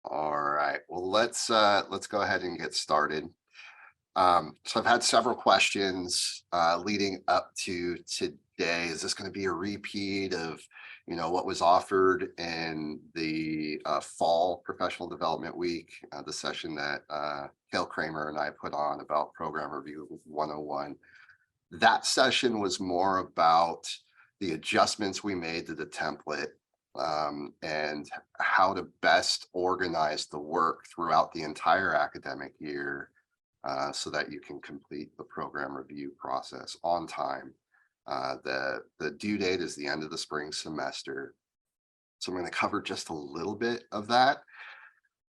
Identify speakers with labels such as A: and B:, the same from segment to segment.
A: All right. Well, let's go ahead and get started. So I've had several questions leading up to today. Is this going to be a repeat of, what was offered in the fall professional development week, the session that Gail Kramer and I put on about program review 101? That session was more about the adjustments we made to the template and how to best organize the work throughout the entire academic year so that you can complete the program review process on time. The due date is the end of the spring semester. So I'm going to cover just a little bit of that.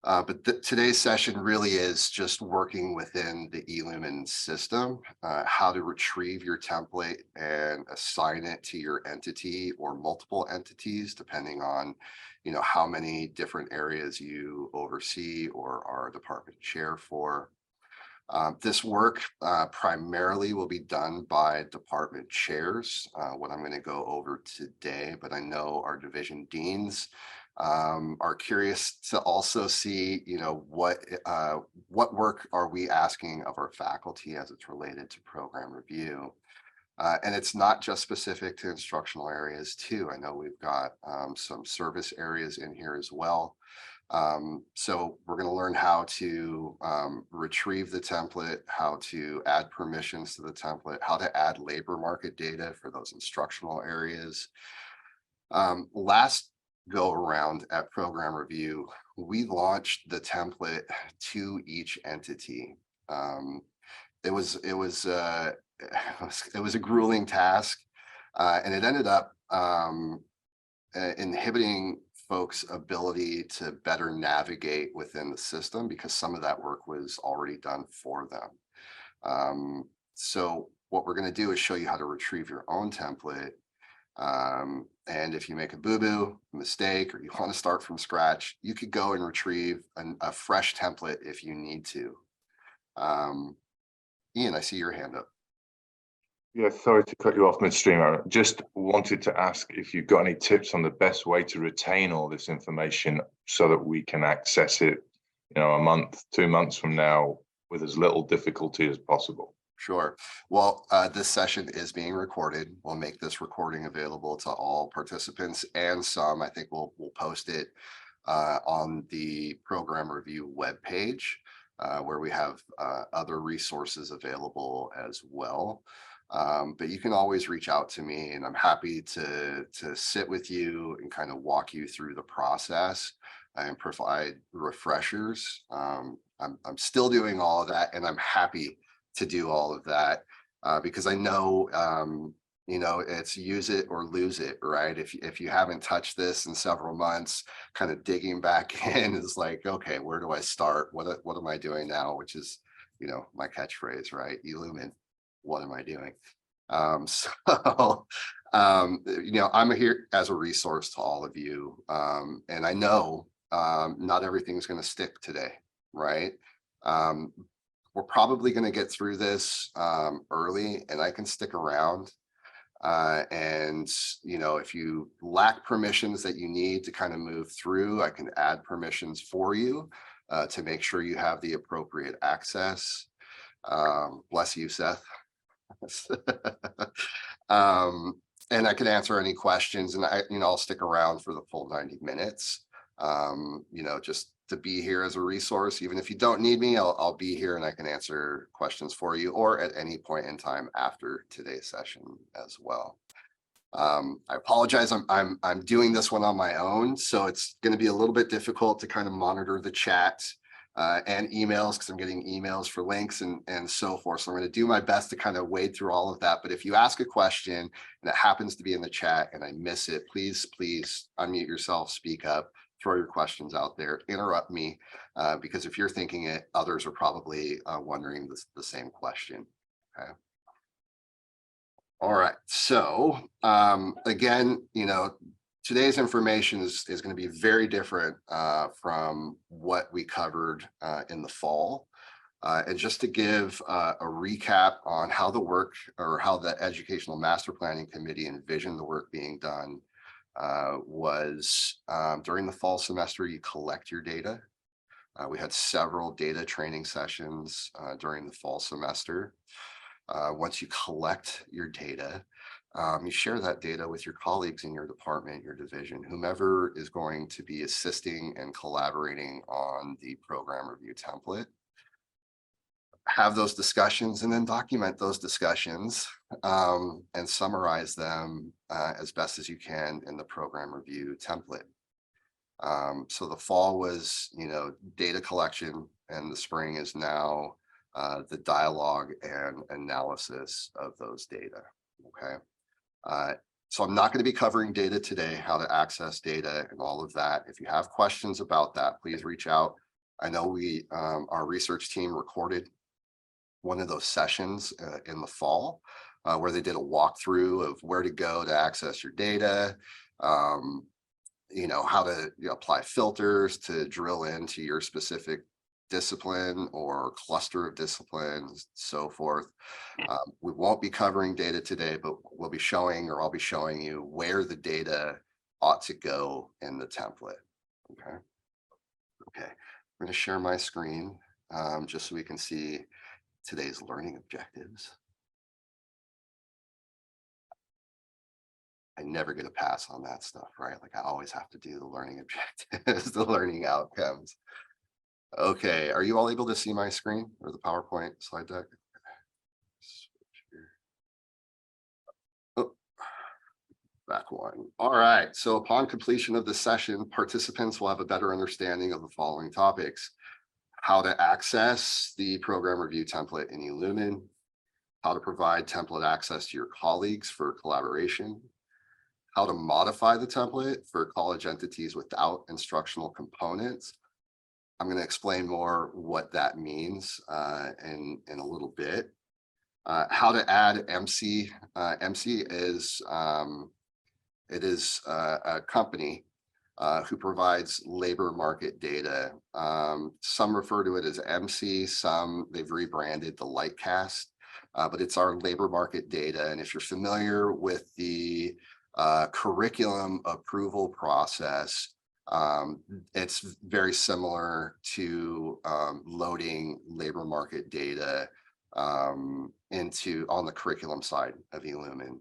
A: But today's session really is just working within the eLumen system, how to retrieve your template and assign it to your entity or multiple entities, depending on, how many different areas you oversee or are a department chair for. This work primarily will be done by department chairs, what I'm going to go over today, but I know our division deans are curious to also see, what work are we asking of our faculty as it's related to program review. And it's not just specific to instructional areas too. I know we've got some service areas in here as well. So we're going to learn how to retrieve the template, how to add permissions to the template, how to add labor market data for those instructional areas. Last go around at program review, we launched the template to each entity. It was a grueling task, and it ended up inhibiting folks' ability to better navigate within the system because some of that work was already done for them. So what we're going to do is show you how to retrieve your own template. And if you make a boo-boo, mistake, or you want to start from scratch, you could go and retrieve a fresh template if you need to. Ian, I see your hand up.
B: Yeah, sorry to cut you off midstream, Aaron. Just wanted to ask if you've got any tips on the best way to retain all this information so that we can access it, a month, 2 months from now with as little difficulty as possible.
A: Sure. Well, this session is being recorded. We'll make this recording available to all participants and some. I think we'll post it on the program review webpage where we have other resources available as well. But you can always reach out to me, and I'm happy to sit with you and kind of walk you through the process and provide refreshers. I'm still doing all of that, and I'm happy to do all of that because I know it's use it or lose it, right? If you haven't touched this in several months, kind of digging back in is like, okay, where do I start? What am I doing now? Which is, my catchphrase, right? eLumen, what am I doing? So I'm here as a resource to all of you, and I know not everything's going to stick today, right? We're probably going to get through this early, and I can stick around. And if you lack permissions that you need to kind of move through, I can add permissions for you to make sure you have the appropriate access. Bless you, Seth. And I can answer any questions, and I'll stick around for the full 90 minutes. Just to be here as a resource. Even if you don't need me, I'll be here and I can answer questions for you or at any point in time after today's session as well. I apologize. I'm doing this one on my own, so it's going to be a little bit difficult to kind of monitor the chat and emails because I'm getting emails for links and so forth. So I'm going to do my best to kind of wade through all of that. But if you ask a question and it happens to be in the chat and I miss it, please unmute yourself, speak up, throw your questions out there, interrupt me, because if you're thinking it, others are probably wondering the same question. Okay. All right. So again, today's information is going to be very different from what we covered in the fall. And just to give a recap on how the work or how the Educational Master Planning Committee envisioned the work being done was during the fall semester, you collect your data We had several data training sessions during the fall semester. Once you collect your data, you share that data with your colleagues in your department, your division, whomever is going to be assisting and collaborating on the program review template. Have those discussions and then document those discussions and summarize them as best as you can in the program review template. So the fall was, data collection, and the spring is now the dialogue and analysis of those data. Okay. So I'm not going to be covering data today, how to access data and all of that. If you have questions about that, please reach out. I know our research team recorded one of those sessions in the fall where they did a walkthrough of where to go to access your data, how to apply filters to drill into your specific discipline or cluster of disciplines, so forth. We won't be covering data today, but I'll be showing you where the data ought to go in the template. Okay. I'm going to share my screen just so we can see today's learning objectives. I never get a pass on that stuff, right? Like I always have to do the learning objectives, the learning outcomes. Okay, are you all able to see my screen or the PowerPoint slide deck? Oh, back one. All right, so upon completion of the session, participants will have a better understanding of the following topics: how to access the program review template in eLumen, how to provide template access to your colleagues for collaboration, how to modify the template for college entities without instructional components. I'm going to explain more what that means in a little bit. How to add MC. MC is a company who provides labor market data. Some refer to it as MC, some they've rebranded the Lightcast, but it's our labor market data. And if you're familiar with the curriculum approval process, it's very similar to loading labor market data on the curriculum side of eLumen.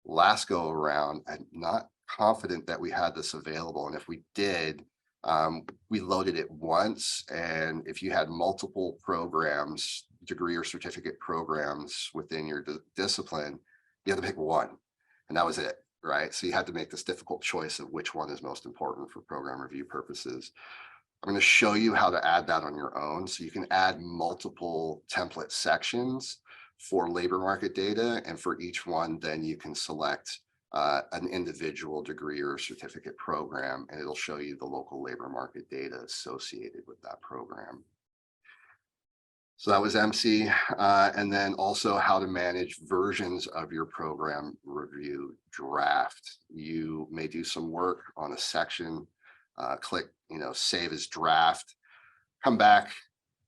A: Last go around, I'm not confident that we had this available, and if we did, we loaded it once, and if you had multiple programs, degree or certificate programs within your discipline, you had to pick one, and that was it. Right. So you had to make this difficult choice of which one is most important for program review purposes. I'm going to show you how to add that on your own. So you can add multiple template sections for labor market data. And for each one, then you can select an individual degree or certificate program, and it'll show you the local labor market data associated with that program. So that was MC, and then also how to manage versions of your program review draft. You may do some work on a section, click, save as draft, come back,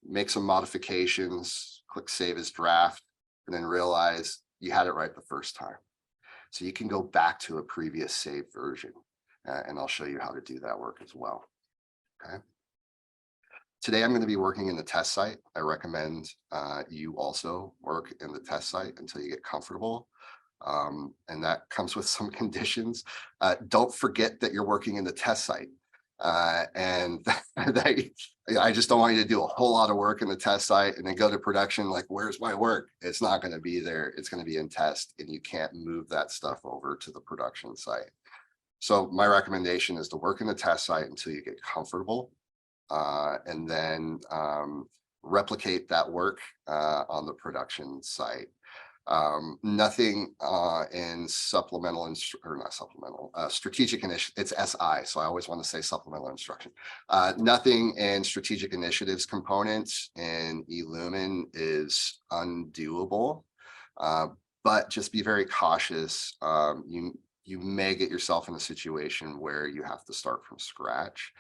A: make some modifications, click save as draft, and then realize you had it right the first time. So you can go back to a previous saved version, and I'll show you how to do that work as well. Okay. Today, I'm going to be working in the test site. I recommend you also work in the test site until you get comfortable. And that comes with some conditions. Don't forget that you're working in the test site. And I just don't want you to do a whole lot of work in the test site and then go to production like, where's my work? It's not going to be there. It's going to be in test, and you can't move that stuff over to the production site. So my recommendation is to work in the test site until you get comfortable. And then replicate that work on the production site. Nothing in strategic initiative, it's SI, so I always want to say supplemental instruction. Nothing in strategic initiatives components in eLumen is undoable, but just be very cautious. You may get yourself in a situation where you have to start from scratch.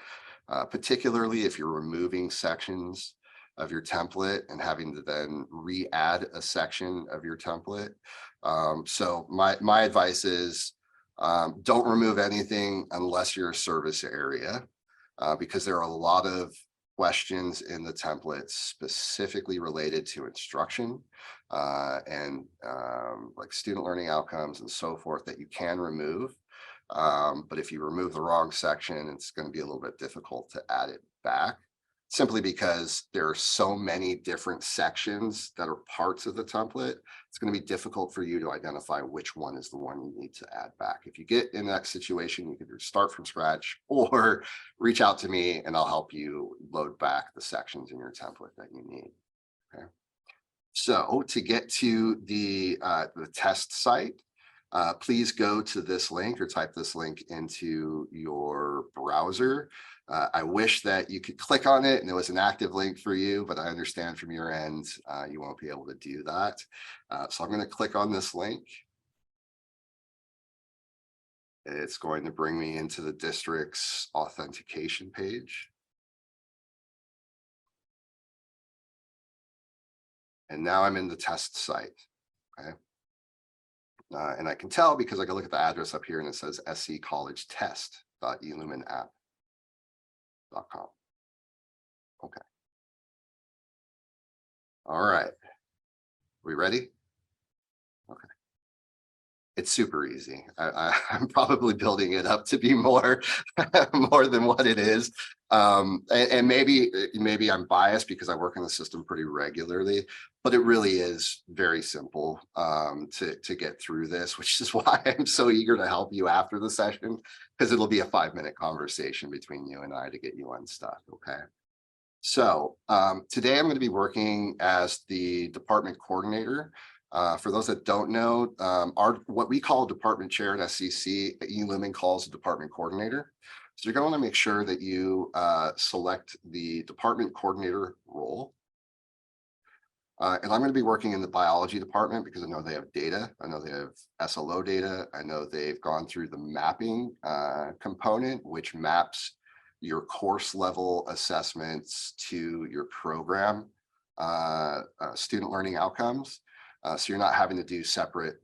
A: Particularly if you're removing sections of your template and having to then re-add a section of your template. So my advice is don't remove anything unless you're a service area, because there are a lot of questions in the template specifically related to instruction and like student learning outcomes and so forth that you can remove. But if you remove the wrong section, it's going to be a little bit difficult to add it back, simply because there are so many different sections that are parts of the template. It's going to be difficult for you to identify which one is the one you need to add back. If you get in that situation, you can either start from scratch or reach out to me and I'll help you load back the sections in your template that you need. Okay. So to get to the test site, please go to this link or type this link into your browser. I wish that you could click on it and it was an active link for you, but I understand from your end, you won't be able to do that. So I'm going to click on this link. It's going to bring me into the district's authentication page. And now I'm in the test site. Okay. And I can tell because I can look at the address up here and it says sccollegetest.elumenapp.com. Okay. All right. We ready? Okay. It's super easy. I'm probably building it up to be more, more than what it is. And maybe I'm biased because I work in the system pretty regularly, but it really is very simple to get through this, which is why I'm so eager to help you after the session, because it'll be a 5-minute conversation between you and I to get you unstuck. Okay. So today I'm going to be working as the department coordinator. For those that don't know, what we call department chair at SCC, eLumen calls a department coordinator. So you're going to want to make sure that you select the department coordinator role. And I'm going to be working in the biology department because I know they have data. I know they have SLO data. I know they've gone through the mapping component, which maps your course level assessments to your program student learning outcomes. So you're not having to do separate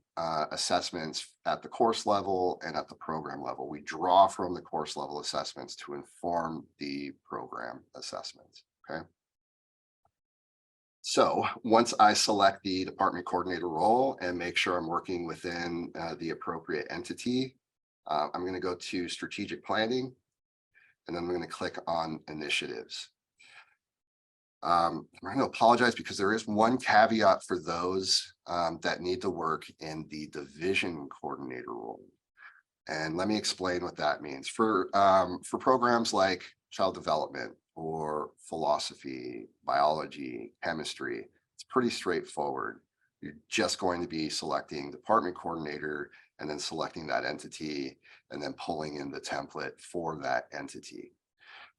A: assessments at the course level and at the program level. We draw from the course level assessments to inform the program assessments. Okay. So once I select the department coordinator role and make sure I'm working within the appropriate entity, I'm going to go to strategic planning, and then I'm going to click on initiatives. I'm going to apologize because there is one caveat for those that need to work in the division coordinator role. And let me explain what that means. For programs like child development or philosophy, biology, chemistry, it's pretty straightforward. You're just going to be selecting department coordinator and then selecting that entity and then pulling in the template for that entity.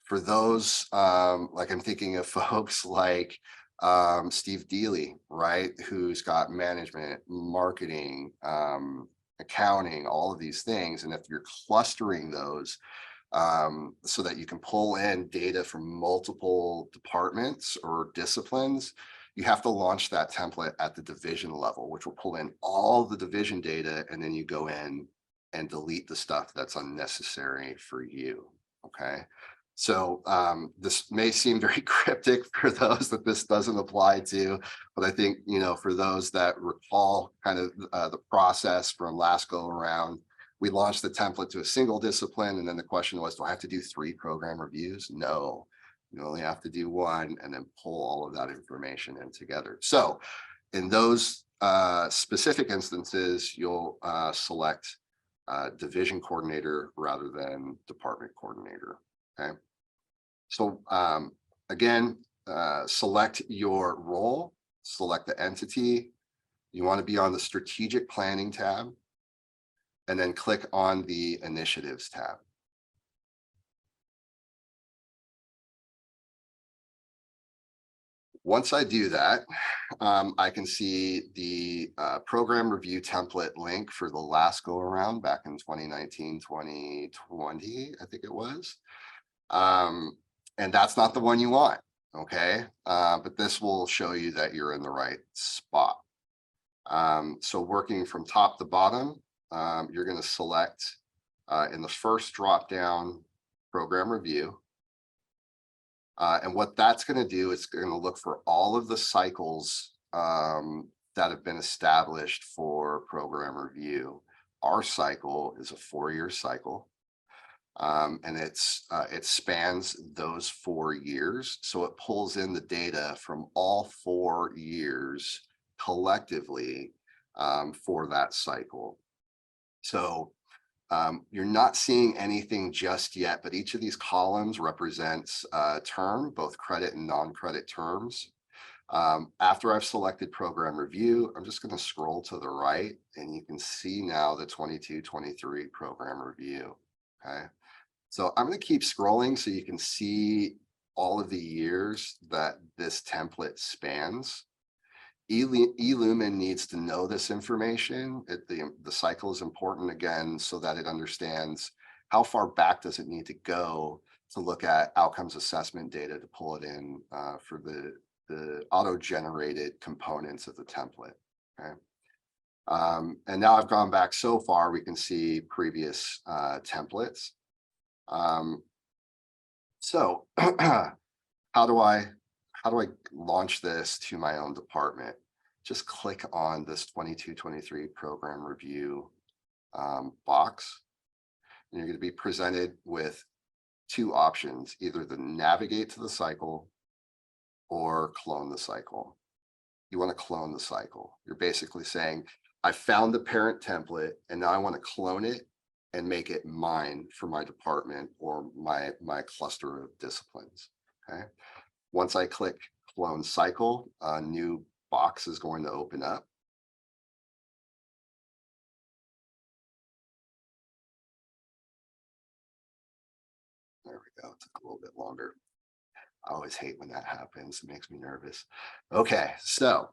A: For those, like I'm thinking of folks like Steve Dealey, right, who's got management, marketing, accounting, all of these things. And if you're clustering those so that you can pull in data from multiple departments or disciplines, you have to launch that template at the division level, which will pull in all the division data, and then you go in and delete the stuff that's unnecessary for you. Okay. So this may seem very cryptic for those that this doesn't apply to, but I think, you know, for those that recall kind of the process from last go around, we launched the template to a single discipline. And then the question was, do I have to do 3 program reviews? No, you only have to do 1 and then pull all of that information in together. So in those specific instances, you'll select division coordinator rather than department coordinator. Okay. So again, select your role, select the entity. You want to be on the strategic planning tab, and then click on the initiatives tab. Once I do that, I can see the program review template link for the last go around back in 2019, 2020, I think it was. And that's not the one you want, okay? But this will show you that you're in the right spot. So working from top to bottom, you're going to select in the first drop down program review. And what that's going to do is going to look for all of the cycles that have been established for program review. Our cycle is a 4-year cycle. And it spans those 4 years. So it pulls in the data from all 4 years collectively for that cycle. So you're not seeing anything just yet, but each of these columns represents a term, both credit and non-credit terms. After I've selected program review, I'm just going to scroll to the right and you can see now the 22-23 program review. Okay. So I'm going to keep scrolling so you can see all of the years that this template spans. eLumen needs to know this information. The cycle is important again so that it understands how far back does it need to go to look at outcomes assessment data to pull it in for the auto-generated components of the template. Okay. And now I've gone back so far, we can see previous templates. So how do I launch this to my own department? Just click on this 22-23 program review box. And you're going to be presented with 2 options, either the navigate to the cycle or clone the cycle. You want to clone the cycle. You're basically saying, I found the parent template and now I want to clone it and make it mine for my department or my cluster of disciplines. Okay. Once I click clone cycle, a new box is going to open up. There we go. It took a little bit longer. I always hate when that happens. It makes me nervous. Okay, so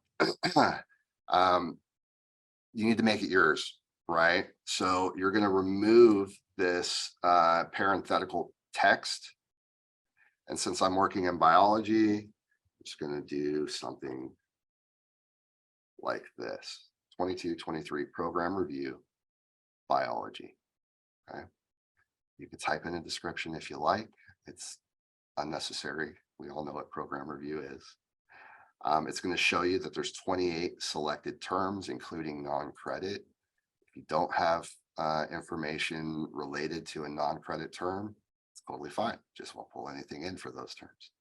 A: you need to make it yours, right? So you're going to remove this parenthetical text. And since I'm working in biology, I'm just going to do something like this. 22-23 program review, biology. Okay. You can type in a description if you like. It's unnecessary. We all know what program review is. It's going to show you that there's 28 selected terms, including non-credit. If you don't have information related to a non-credit term, it's totally fine. Just won't pull anything in for those terms.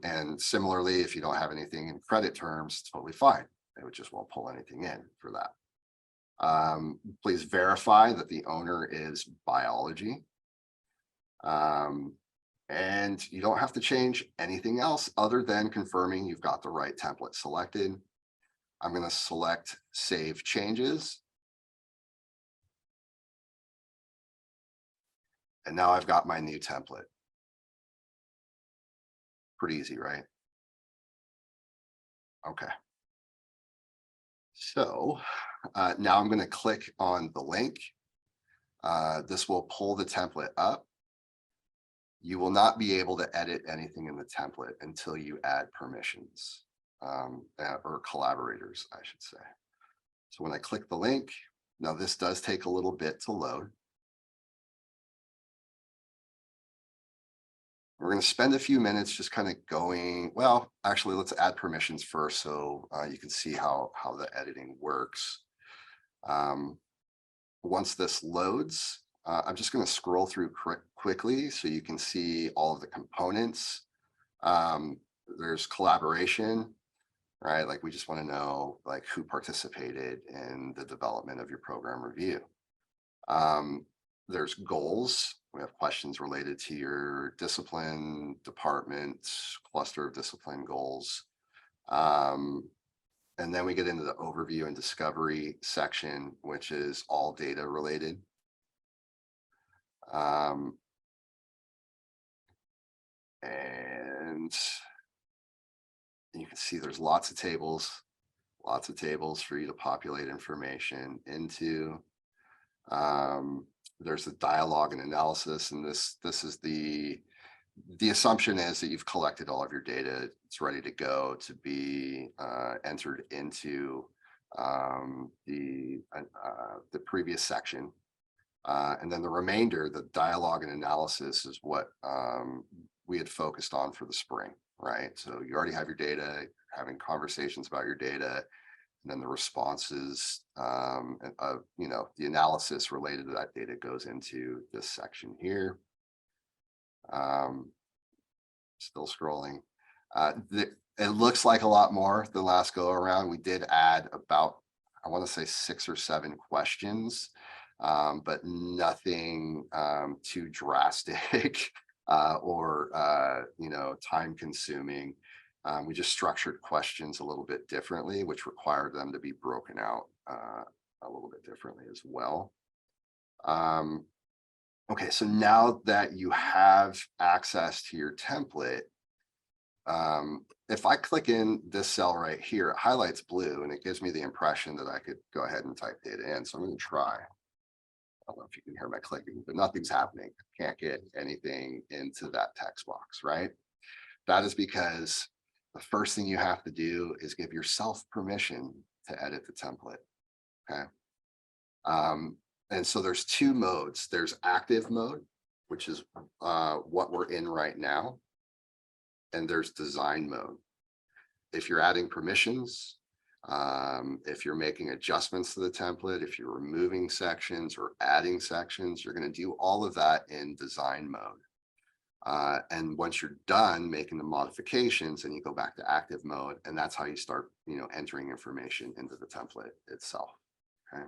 A: And similarly, if you don't have anything in credit terms, it's totally fine. It just won't pull anything in for that. Please verify that the owner is biology. And you don't have to change anything else other than confirming you've got the right template selected. I'm going to select Save Changes. And now I've got my new template. Pretty easy, right? Okay. So now I'm going to click on the link. This will pull the template up. You will not be able to edit anything in the template until you add permissions or collaborators, I should say. So when I click the link, now this does take a little bit to load. We're going to spend a few minutes just kind of going, well, actually, let's add permissions first so you can see how the editing works. Once this loads, I'm just going to scroll through quickly so you can see all of the components. There's collaboration, right? Like we just want to know like who participated in the development of your program review. There's goals. We have questions related to your discipline, department, cluster of discipline goals. And then we get into the overview and discovery section, which is all data related. And you can see there's lots of tables for you to populate information into. There's the dialogue and analysis, and this is the assumption is that you've collected all of your data. It's ready to go to be entered into the previous section. And then the remainder, the dialogue and analysis, is what we get focused on for the spring, right? So you already have your data, having conversations about your data, and then the responses, the analysis related to that data goes into this section here. Still scrolling. It looks like a lot more the last go around. We did add about, I want to say 6 or 7 questions, but nothing too drastic or time consuming. We just structured questions a little bit differently, which required them to be broken out a little bit differently as well. Okay, so now that you have access to your template, if I click in this cell right here, it highlights blue and it gives me the impression that I could go ahead and type data in. So I'm going to try. I don't know if you can hear my clicking, but nothing's happening. Can't get anything into that text box, right? That is because the first thing you have to do is give yourself permission to edit the template. Okay. And so there's 2 modes. There's active mode, which is what we're in right now. And there's design mode. If you're adding permissions, if you're making adjustments to the template, if you're removing sections or adding sections, you're going to do all of that in design mode. And once you're done making the modifications, and you go back to active mode, and that's how you start, entering information into the template itself. Okay.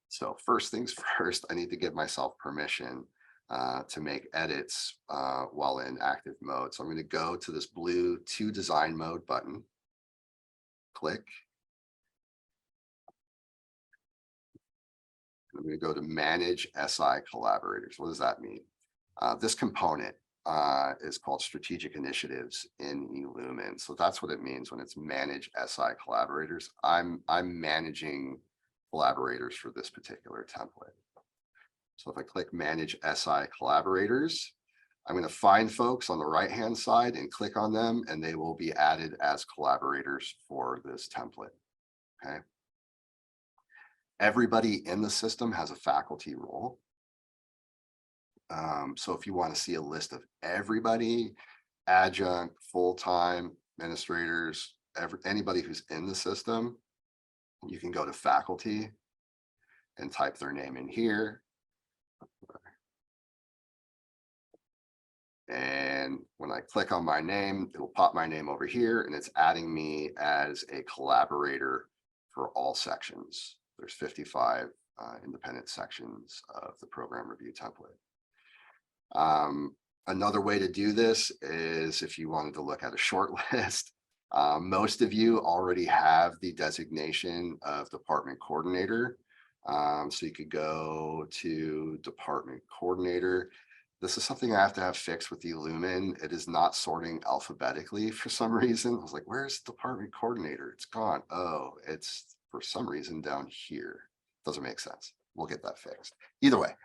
A: So first things first, I need to give myself permission to make edits while in active mode. So I'm going to go to this blue to design mode button, click. I'm going to go to manage SI collaborators. What does that mean? This component is called strategic initiatives in eLumen. So that's what it means when it's manage SI collaborators. I'm managing collaborators for this particular template. So if I click manage SI collaborators, I'm going to find folks on the right hand side and click on them, and they will be added as collaborators for this template. Okay. Everybody in the system has a faculty role. So if you want to see a list of everybody, adjunct, full-time administrators, anybody who's in the system, you can go to faculty and type their name in here. And when I click on my name, it'll pop my name over here, and it's adding me as a collaborator for all sections. There's 55 independent sections of the program review template. Another way to do this is if you wanted to look at a short list. Most of you already have the designation of department coordinator. So you could go to department coordinator. This is something I have to have fixed with eLumen. It is not sorting alphabetically for some reason. I was like, where's department coordinator? It's gone. Oh, it's for some reason down here. Doesn't make sense. We'll get that fixed. Either way,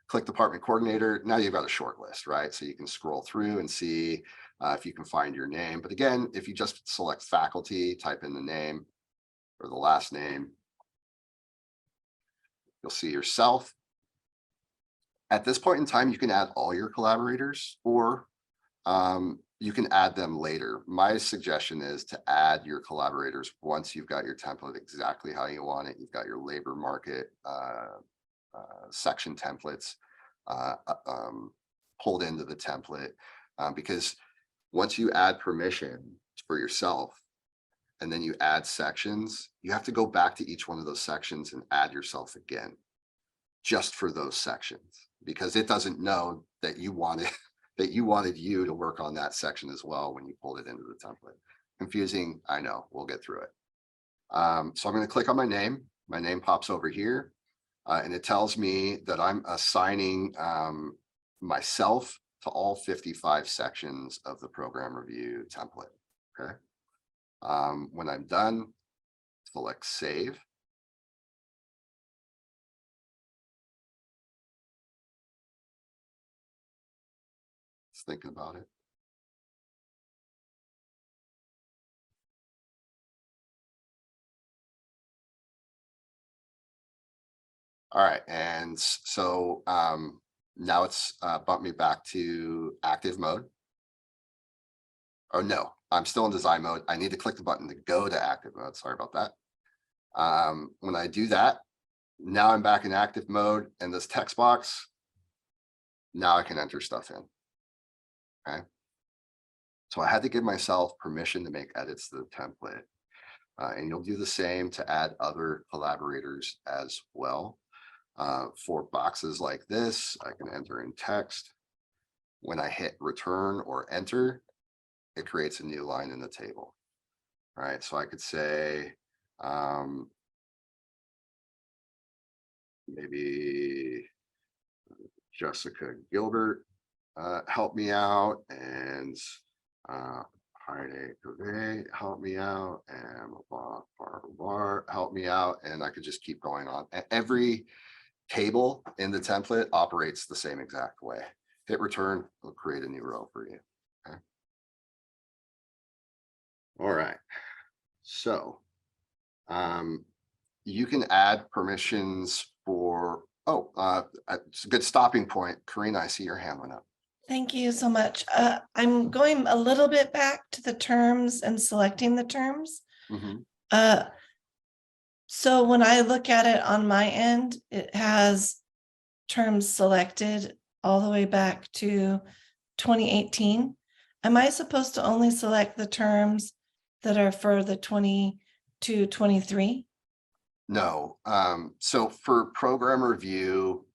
A: click department coordinator. Now you've got a short list, right? So you can scroll through and see if you can find your name. But again, if you just select faculty, type in the name or the last name, you'll see yourself. At this point in time, you can add all your collaborators, or you can add them later. My suggestion is to add your collaborators once you've got your template exactly how you want it. You've got your labor market section templates pulled into the template, because once you add permission for yourself and then you add sections, you have to go back to each one of those sections and add yourself again, just for those sections, because it doesn't know that you wanted you to work on that section as well when you pulled it into the template. Confusing, I know. We'll get through it. So I'm going to click on my name. My name pops over here, and it tells me that I'm assigning myself to all 55 sections of the program review template. Okay. When I'm done, select save. Just thinking about it. All right, and so now it's bumped me back to active mode. Oh, no, I'm still in design mode. I need to click the button to go to active mode. Sorry about that. When I do that, now I'm back in active mode and this text box. Now I can enter stuff in. Okay. So I had to give myself permission to make edits to the template. And you'll do the same to add other collaborators as well. For boxes like this, I can enter in text. When I hit return or enter, it creates a new line in the table. All right, so I could say, maybe Jessica Gilbert help me out, and Heide Gouvet help me out, and Bar help me out, and I could just keep going on. Every table in the template operates the same exact way. Hit return, it'll create a new row for you. Okay. All right. So you can add permissions for, it's a good stopping point. Karina, I see your hand went up.
C: Thank you so much. I'm going a little bit back to the terms and selecting the terms.
A: Mhm.
C: So when I look at it on my end, it has terms selected all the way back to 2018. Am I supposed to only select the terms that are for the 22-23?
A: No, so for program review,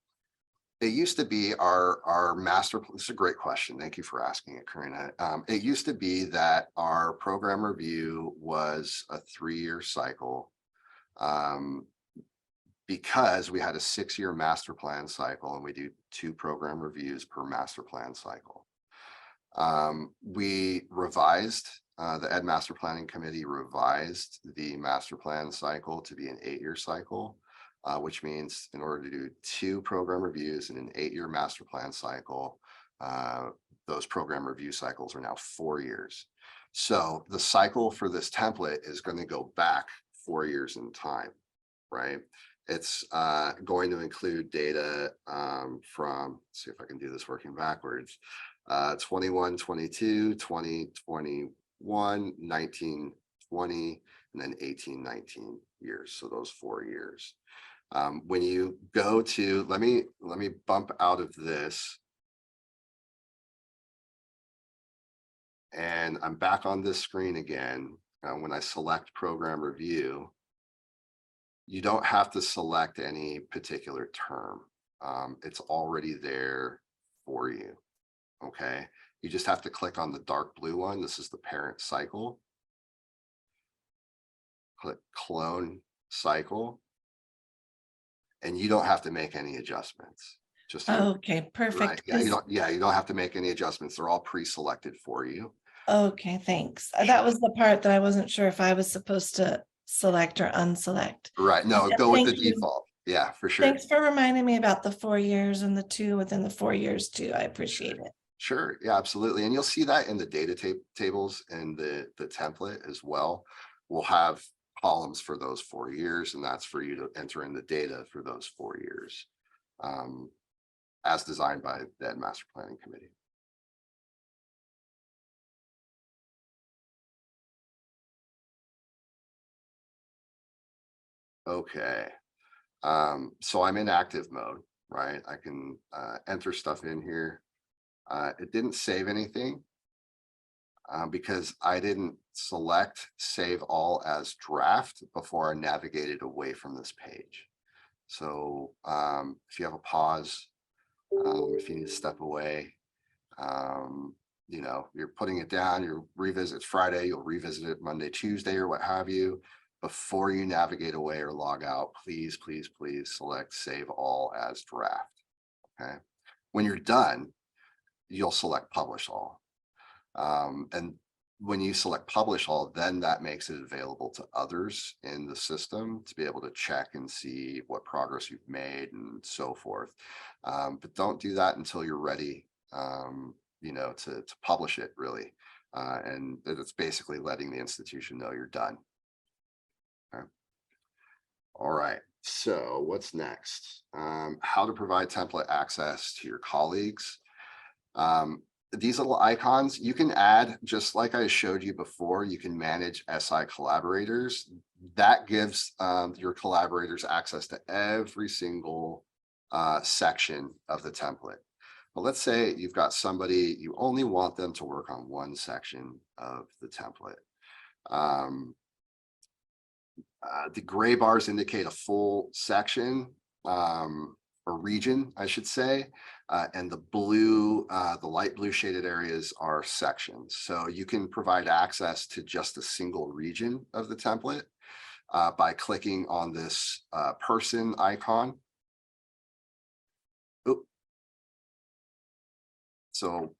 A: it used to be our master, this is a great question. Thank you for asking it, Karina. It used to be that our program review was a 3-year cycle. Because we had a 6-year master plan cycle and we do 2 program reviews per master plan cycle. We revised, the Ed Master Planning Committee revised the master plan cycle to be an 8-year cycle, which means in order to do 2 program reviews in an 8-year master plan cycle, those program review cycles are now 4 years. So the cycle for this template is going to go back 4 years in time, right? It's going to include data from, let's see if I can do this working backwards, 21, 22, 20, 21, 19, 20, and then 18, 19 years. So those 4 years. When you go to, let me bump out of this. And I'm back on this screen again. When I select program review, you don't have to select any particular term. It's already there for you. Okay. You just have to click on the dark blue one. This is the parent cycle. Click clone cycle. And you don't have to make any adjustments. Just
C: Okay, perfect.
A: right. Yeah, you don't have to make any adjustments. They're all pre-selected for you.
C: Okay, thanks.
A: Sure.
C: That was the part that I wasn't sure if I was supposed to select or unselect.
A: Right. No,
C: Yeah,
A: go with the
C: thank you.
A: default. Yeah, for sure.
C: Thanks for reminding me about the 4 years and the 2 within the 4 years too. I appreciate it.
A: Sure. Yeah, absolutely. And you'll see that in the data tables and the template as well. We'll have columns for those 4 years, and that's for you to enter in the data for those 4 years, as designed by the Ed Master Planning Committee. Okay. So I'm in active mode, right? I can enter stuff in here. It didn't save anything because I didn't select save all as draft before I navigated away from this page. So if you have a pause, if you need to step away, you know, you're putting it down, you revisit Friday, you'll revisit it Monday, Tuesday, or what have you. Before you navigate away or log out, please, please, please select save all as draft. Okay. When you're done, you'll select publish all. And when you select publish all, then that makes it available to others in the system to be able to check and see what progress you've made and so forth. But don't do that until you're ready, you know, to publish it really. And it's basically letting the institution know you're done. Okay. All right. So what's next? How to provide template access to your colleagues. these little icons, you can add, just like I showed you before, you can manage SI collaborators. That gives your collaborators access to every single section of the template. But let's say you've got somebody, you only want them to work on one section of the template. The gray bars indicate a full section, or region, I should say. And the blue, the light blue shaded areas are sections. So you can provide access to just a single region of the template by clicking on this person icon. Oop. So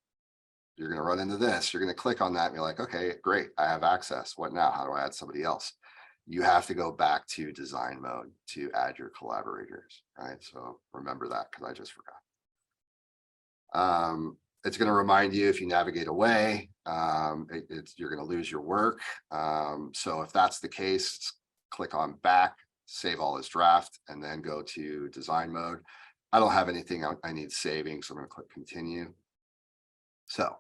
A: you're going to run into this. You're going to click on that and you're like, okay, great, I have access. What now? How do I add somebody else? You have to go back to design mode to add your collaborators, right? So remember that, because I just forgot. It's going to remind you if you navigate away, you're going to lose your work. So if that's the case, click on back, save all as draft, and then go to design mode. I don't have anything I need saving, so I'm going to click continue. So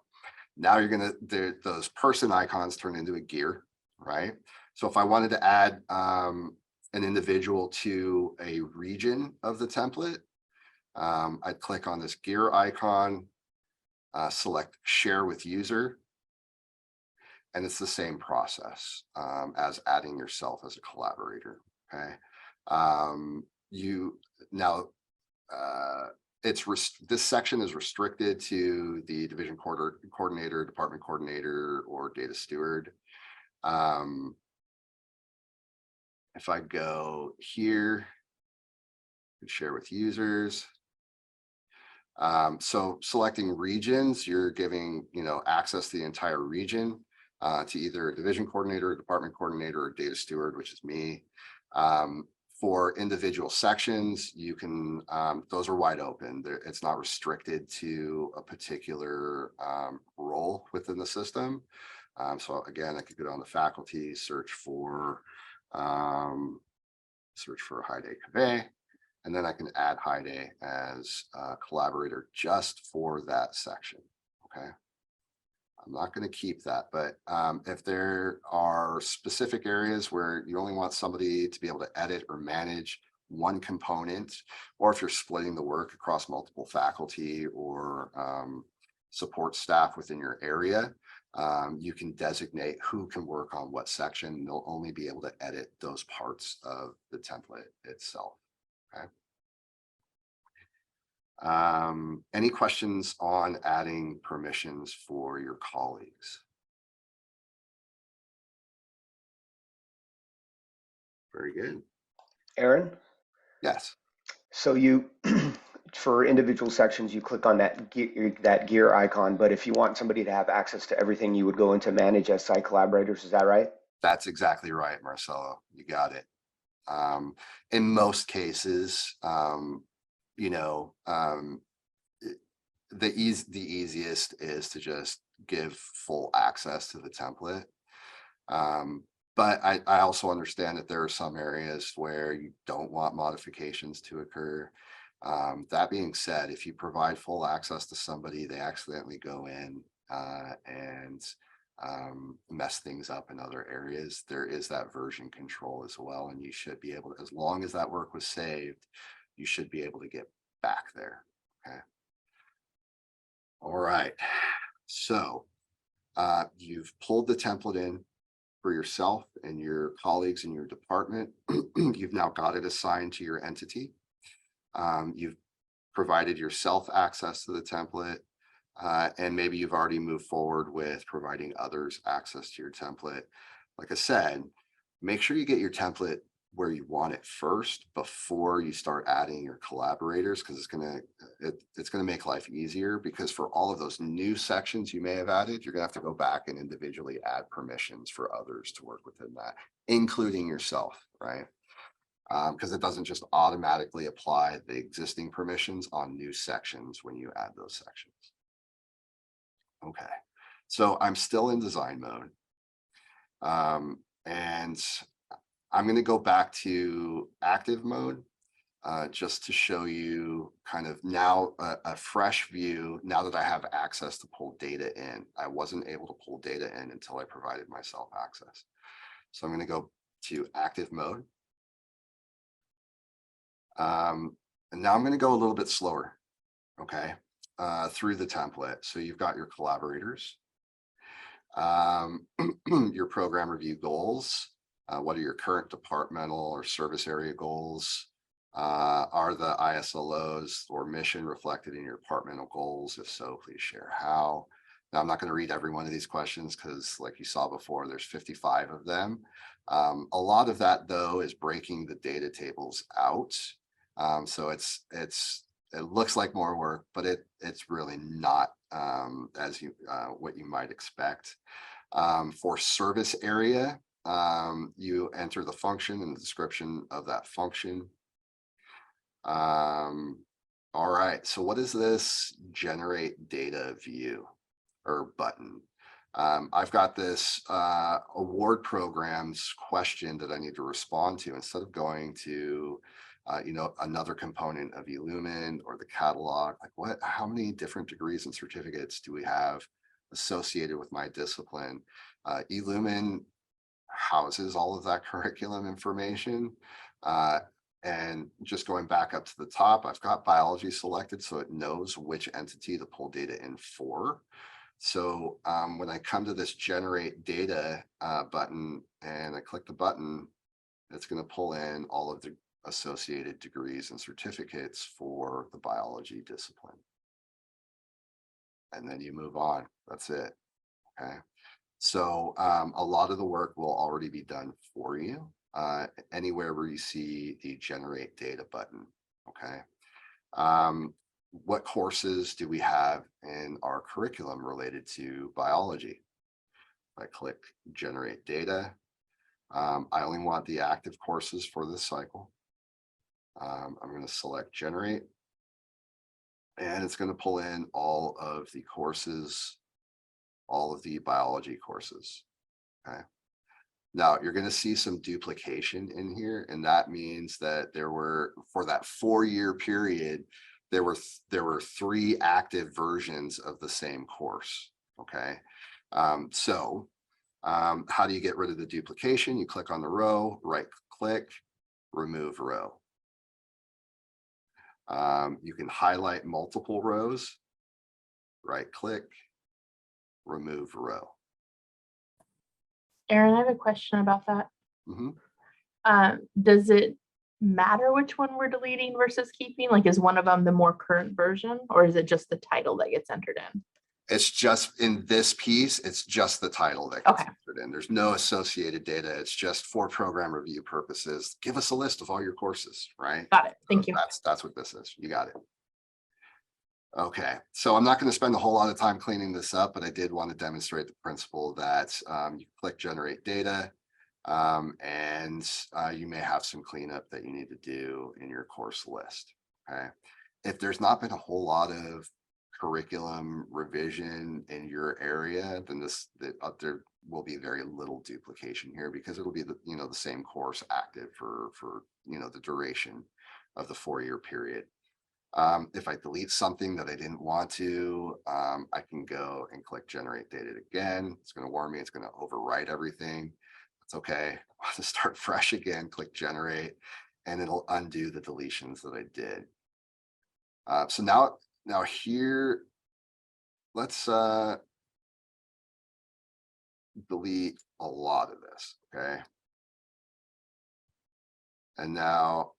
A: now you're going to, those person icons turn into a gear, right? So if I wanted to add an individual to a region of the template, I'd click on this gear icon, select share with user, and it's the same process as adding yourself as a collaborator. Okay. This section is restricted to the division coordinator, department coordinator, or data steward. If I go here, share with users. So selecting regions, you're giving, access to the entire region to either a division coordinator, a department coordinator, or data steward, which is me. For individual sections, you can, those are wide open. It's not restricted to a particular role within the system. So again, I could go down to faculty, search for Heide Cave, and then I can add Heide as a collaborator just for that section. Okay. I'm not going to keep that, but if there are specific areas where you only want somebody to be able to edit or manage one component, or if you're splitting the work across multiple faculty or support staff within your area, you can designate who can work on what section. They'll only be able to edit those parts of the template itself. Okay. Any questions on adding permissions for your colleagues? Very good.
D: Aaron?
A: Yes.
D: So you, for individual sections, you click on that gear icon, but if you want somebody to have access to everything, you would go into manage SI collaborators, is that right?
A: That's exactly right, Marcelo. You got it. In most cases, the easiest is to just give full access to the template. But I also understand that there are some areas where you don't want modifications to occur. That being said, if you provide full access to somebody, they accidentally go in and mess things up in other areas, there is that version control as well. And you should be able to, as long as that work was saved, you should be able to get back there. Okay. All right. So you've pulled the template in for yourself and your colleagues in your department. You've now got it assigned to your entity. You've provided yourself access to the template, and maybe you've already moved forward with providing others access to your template. Like I said, make sure you get your template where you want it first before you start adding your collaborators, because it's gonna make life easier, because for all of those new sections you may have added, you're gonna have to go back and individually add permissions for others to work within that, including yourself, right? Because it doesn't just automatically apply the existing permissions on new sections when you add those sections. Okay, so I'm still in design mode. And I'm going to go back to active mode. just to show you kind of now a fresh view now that I have access to pull data in. I wasn't able to pull data in until I provided myself access. So I'm going to go to active mode. And now I'm going to go a little bit slower, okay, through the template. So you've got your collaborators, your program review goals. What are your current departmental or service area goals? Are the ISLOs or mission reflected in your departmental goals? If so, please share how. Now, I'm not going to read every one of these questions because like you saw before, there's 55 of them. A lot of that though is breaking the data tables out. So it looks like more work, but it's really not as what you might expect. For service area, you enter the function and the description of that function. All right, so what is this generate data view or button? I've got this award programs question that I need to respond to instead of going to another component of eLumen or the catalog. Like how many different degrees and certificates do we have associated with my discipline? eLumen houses all of that curriculum information. And just going back up to the top, I've got biology selected so it knows which entity to pull data in for. So when I come to this generate data button and I click the button, it's going to pull in all of the associated degrees and certificates for the biology discipline. And then you move on. That's it. Okay. So a lot of the work will already be done for you. Anywhere where you see the generate data button. Okay. What courses do we have in our curriculum related to biology? I click generate data. I only want the active courses for this cycle. I'm going to select generate, and it's going to pull in all of the courses, all of the biology courses. Okay. Now you're going to see some duplication in here, and that means that there were, for that 4-year period, there were 3 active versions of the same course. Okay. How do you get rid of the duplication? You click on the row, right click, remove row. You can highlight multiple rows, right click, remove row.
E: Aaron, I have a question about that.
A: Mm-hmm.
E: Does it matter which one we're deleting versus keeping? Like, is one of them the more current version, or is it just the title that gets entered in?
A: It's just in this piece, it's just the title that gets
E: Okay.
A: entered in. There's no associated data. It's just for program review purposes. Give us a list of all your courses, right?
E: Got it. Thank
A: So
E: you.
A: That's what this is. You got it. Okay, so I'm not going to spend a whole lot of time cleaning this up, but I did want to demonstrate the principle that you click generate data, and you may have some cleanup that you need to do in your course list. Okay, if there's not been a whole lot of curriculum revision in your area, then there will be very little duplication here because it'll be the same course active for the duration of the 4-year period. If I delete something that I didn't want to, I can go and click generate data again. It's going to warn me it's going to overwrite everything. That's okay. I want to start fresh again, click generate, and it'll undo the deletions that I did. So now here, let's delete a lot of this, okay? And now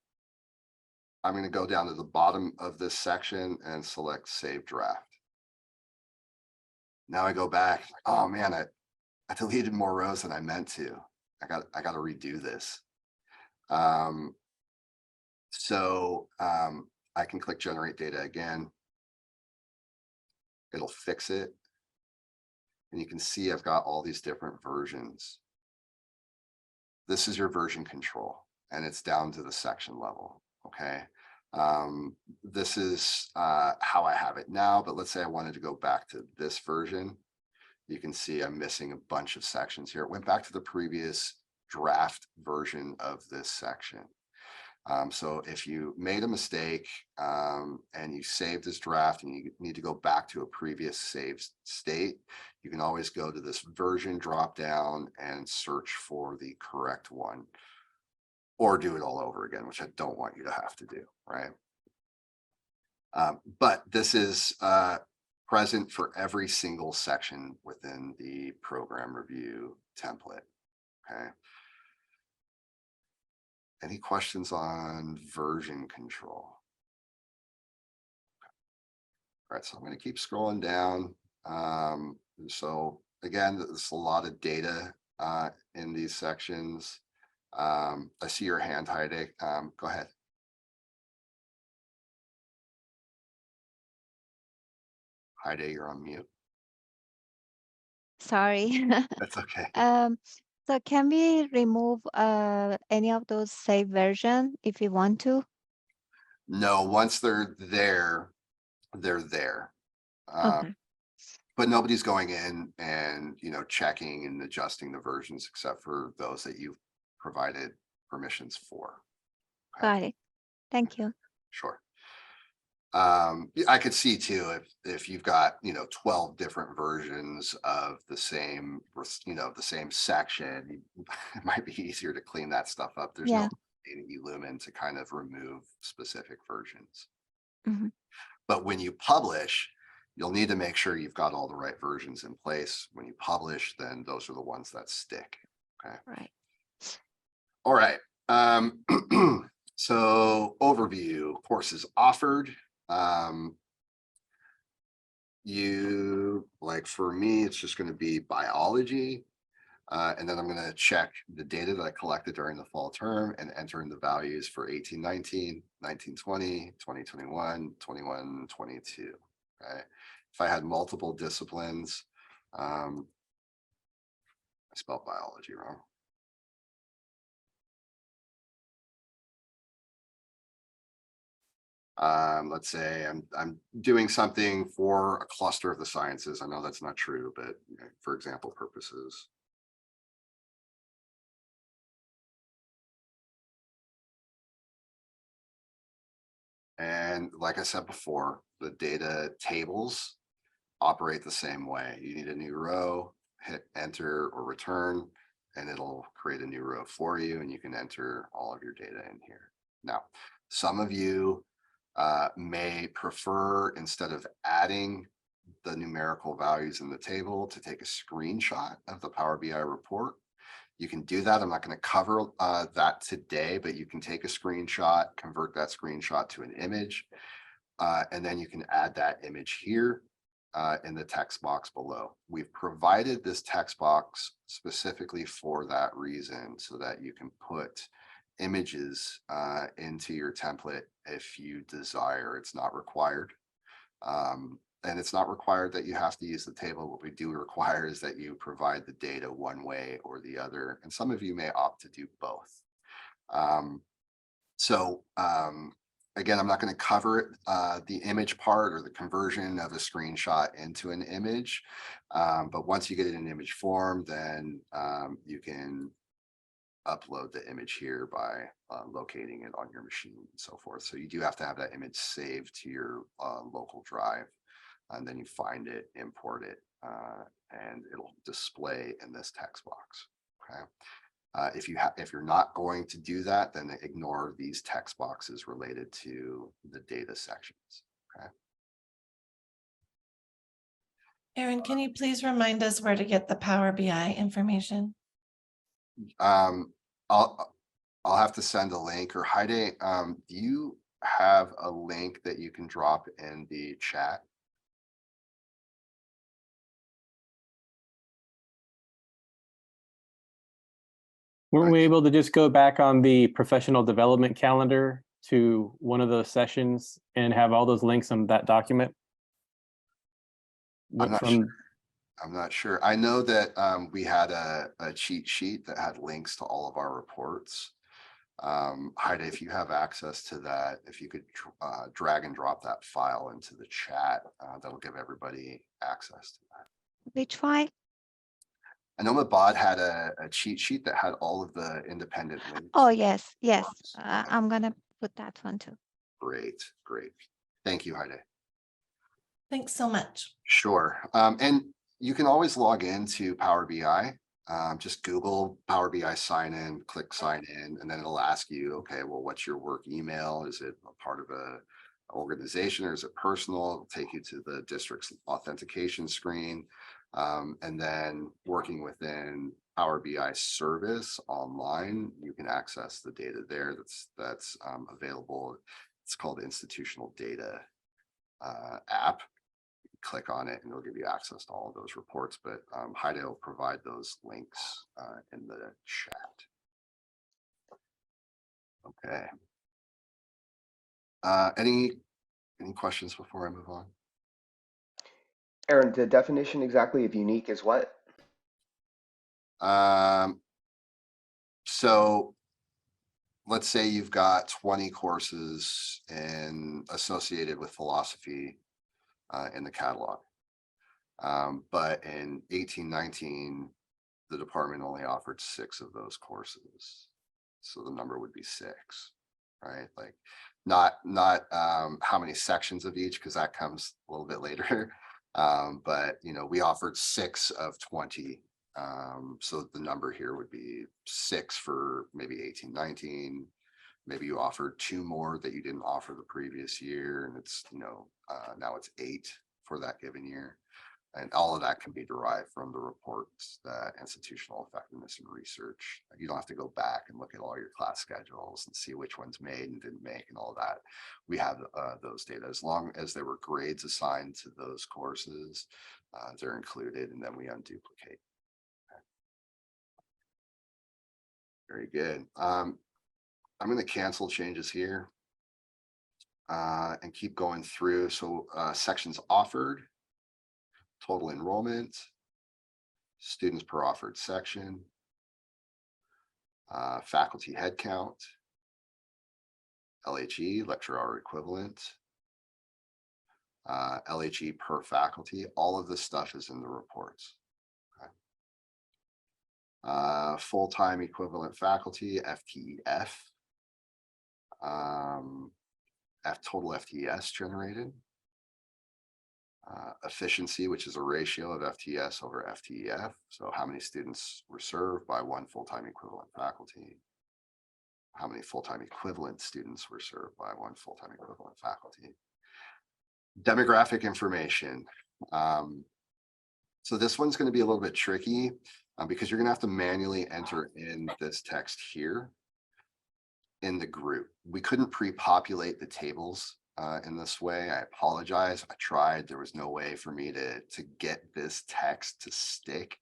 A: I'm going to go down to the bottom of this section and select save draft. Now I go back. Oh man, I deleted more rows than I meant to. I got to redo this. I can click generate data again. It'll fix it. And you can see I've got all these different versions. This is your version control, and it's down to the section level. Okay. This is how I have it now, but let's say I wanted to go back to this version. You can see I'm missing a bunch of sections here. It went back to the previous draft version of this section. So if you made a mistake and you saved this draft and you need to go back to a previous saved state, you can always go to this version drop down and search for the correct one, or do it all over again, which I don't want you to have to do, right? But this is present for every single section within the program review template, okay? Any questions on version control? All right, so I'm going to keep scrolling down. So again, there's a lot of data in these sections. I see your hand, Heidi. Go ahead. Heidi, you're on mute.
F: Sorry.
A: That's okay.
F: So can we remove any of those save version if we want to?
A: No, once they're there, they're there.
F: Okay.
A: But nobody's going in and, checking and adjusting the versions except for those that you've provided permissions for. Okay?
F: Got it. Thank you.
A: Sure. I could see too, if you've got, 12 different versions of the same, the same section, it might be easier to clean that stuff up. There's
F: Yeah.
A: no in eLumen to kind of remove specific versions.
F: Mhm.
A: But when you publish, you'll need to make sure you've got all the right versions in place. When you publish, then those are the ones that stick. Okay.
F: Right.
A: All right. So overview, courses offered. For me, it's just going to be biology. And then I'm going to check the data that I collected during the fall term and enter in the values for 1819, 1920, 2021, 21-22. Okay. If I had multiple disciplines, I spelled biology wrong. Let's say I'm doing something for a cluster of the sciences. I know that's not true, but for example purposes. And like I said before, the data tables operate the same way. You need a new row, hit enter or return, and it'll create a new row for you, and you can enter all of your data in here. Now, some of you may prefer, instead of adding the numerical values in the table, to take a screenshot of the Power BI report. You can do that. I'm not going to cover that today, but you can take a screenshot, convert that screenshot to an image, and then you can add that image here in the text box below. We've provided this text box specifically for that reason, so that you can put images into your template if you desire. It's not required. And it's not required that you have to use the table. What we do require is that you provide the data one way or the other. And some of you may opt to do both. Again, I'm not going to cover it, the image part or the conversion of a screenshot into an image. But once you get it in image form, then you can upload the image here by locating it on your machine and so forth. So you do have to have that image saved to your local drive. And then you find it, import it, and it'll display in this text box. Okay. If you're not going to do that, then ignore these text boxes related to the data sections. Okay.
C: Aaron, can you please remind us where to get the Power BI information?
A: I'll have to send a link. Or Heidi, do you have a link that you can drop in the chat?
G: Weren't we able to just go back on the professional development calendar to one of those sessions and have all those links on that document?
A: I'm not sure. I know that we had a cheat sheet that had links to all of our reports. Heidi, if you have access to that, if you could drag and drop that file into the chat, that'll give everybody access to that.
F: Which file?
A: I know Mabad had a cheat sheet that had all of the independent links.
F: Oh, yes, yes.
A: Okay.
F: I'm gonna put that one too.
A: Great, great. Thank you, Heide.
C: Thanks so much.
A: Sure. And you can always log into Power BI. Just Google Power BI sign in, click sign in, and then it'll ask you, okay, well, what's your work email? Is it a part of a organization or is it personal? It'll take you to the district's authentication screen. And then working within Power BI service online, you can access the data there that's available. It's called Institutional Data app. Click on it and it'll give you access to all of those reports, but Heide will provide those links in the chat. Okay. Any questions before I move on?
D: Aaron, the definition exactly of unique is what?
A: So let's say you've got 20 courses associated with philosophy in the catalog. But in 1819, the department only offered 6 of those courses. So the number would be 6, right? Like not how many sections of each, because that comes a little bit later. But we offered 6 of 20. So the number here would be 6 for maybe 1819. Maybe you offered 2 more that you didn't offer the previous year, and it's now it's 8 for that given year. And all of that can be derived from the reports, the institutional effectiveness and research. You don't have to go back and look at all your class schedules and see which ones made and didn't make and all that. We have those data. As long as there were grades assigned to those courses, they're included, and then we unduplicate. Okay. Very good. I'm going to cancel changes here and keep going through. So sections offered, total enrollment, students per offered section, faculty headcount, LHE, lecture hour equivalent, LHE per faculty. All of this stuff is in the reports. Okay. Full-time equivalent faculty, FTEF, total FTES generated. Efficiency, which is a ratio of FTS over FTEF. So how many students were served by one full-time equivalent faculty? How many full-time equivalent students were served by one full-time equivalent faculty? Demographic information. So this one's going to be a little bit tricky because you're going to have to manually enter in this text here in the group. We couldn't pre-populate the tables in this way. I apologize. I tried. There was no way for me to get this text to stick.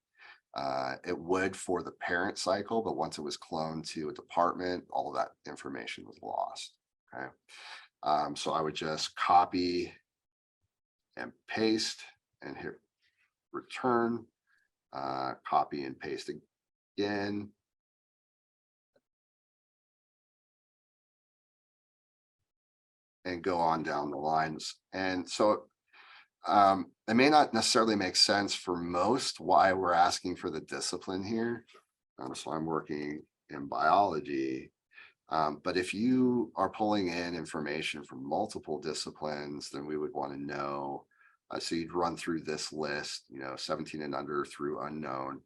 A: It would for the parent cycle, but once it was cloned to a department, all of that information was lost. Okay. So I would just copy and paste and hit return, copy and paste again. And go on down the lines. And so it may not necessarily make sense for most why we're asking for the discipline here. So I'm working in biology. But if you are pulling in information from multiple disciplines, then we would want to know. So you'd run through this list, 17 and under through unknown,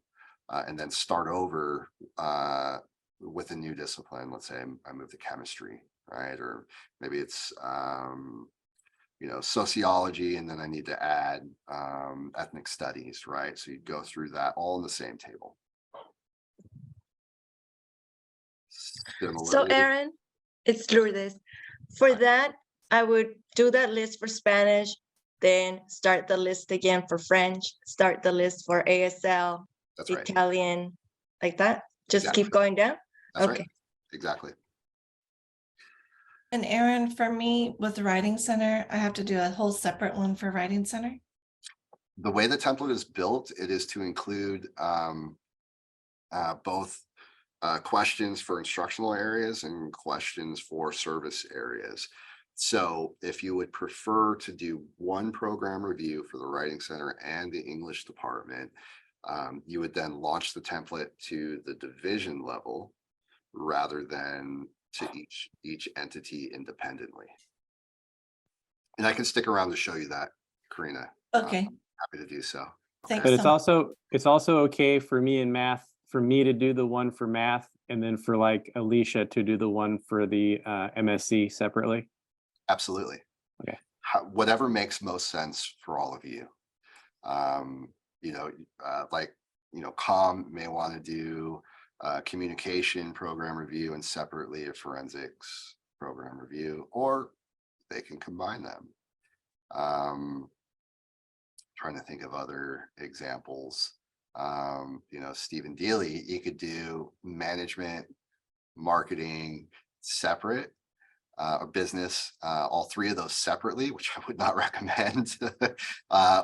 A: and then start over with a new discipline. Let's say I move to chemistry. Right, or maybe it's sociology, and then I need to add ethnic studies, right? So you go through that all in the same table.
H: So Aaron, it's Lourdes. For that, I would do that list for Spanish, then start the list again for French, start the list for ASL,
A: That's right.
H: Italian, like that. Just
A: Exactly.
H: keep going down.
A: That's
H: okay.
A: Right. Exactly.
C: And Aaron, for me with the Writing Center, I have to do a whole separate one for Writing Center.
A: The way the template is built, it is to include both questions for instructional areas and questions for service areas. So if you would prefer to do one program review for the Writing Center and the English department, You would then launch the template to the division level rather than to each entity independently. And I can stick around to show you that, Karina.
C: Okay,
A: Happy to do so.
C: thanks.
G: But
C: So
G: it's also okay for me in math, for me to do the one for math, and then for like Alicia to do the one for the MSc separately.
A: Absolutely.
G: Okay.
A: Whatever makes most sense for all of you. Com may want to do communication program review and separately a forensics program review, or they can combine them. Trying to think of other examples. Stephen Dealey, you could do management, marketing separate, or business, all three of those separately, which I would not recommend.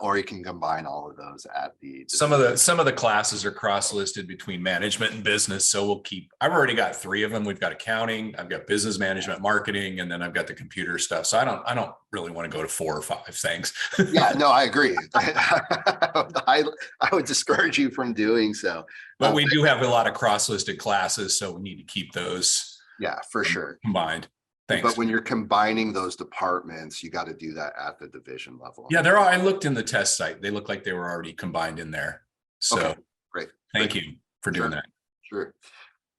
A: Or you can combine all of those at the.
I: Some of the classes are cross-listed between management and business. So I've already got 3 of them. We've got accounting, I've got business management, marketing, and then I've got the computer stuff. So I don't really want to go to 4 or 5 things.
A: Yeah, no, I agree. I would discourage you from doing so.
I: But we do have a lot of cross-listed classes, so we need to keep those.
A: Yeah, for sure.
I: Combined. Thanks.
A: But when you're combining those departments, you got to do that at the division level.
I: Yeah, I looked in the test site. They look like they were already combined in there. So
A: okay, great.
I: Thank you for doing that.
A: Sure.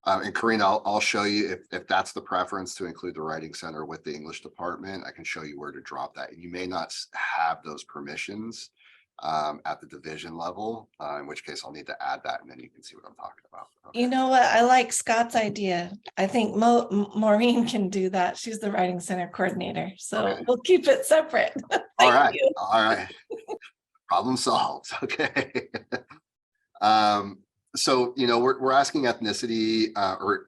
A: And Karina, I'll show you if that's the preference to include the Writing Center with the English department. I can show you where to drop that. You may not have those permissions at the division level, in which case I'll need to add that, and then you can see what I'm talking about. Okay.
C: you know what? I like Scott's idea. I think Maureen can do that. She's the Writing Center coordinator. So
A: Okay.
C: we'll keep it separate.
A: All right.
C: you.
A: All right. Problem solved. Okay. So, we're asking ethnicity or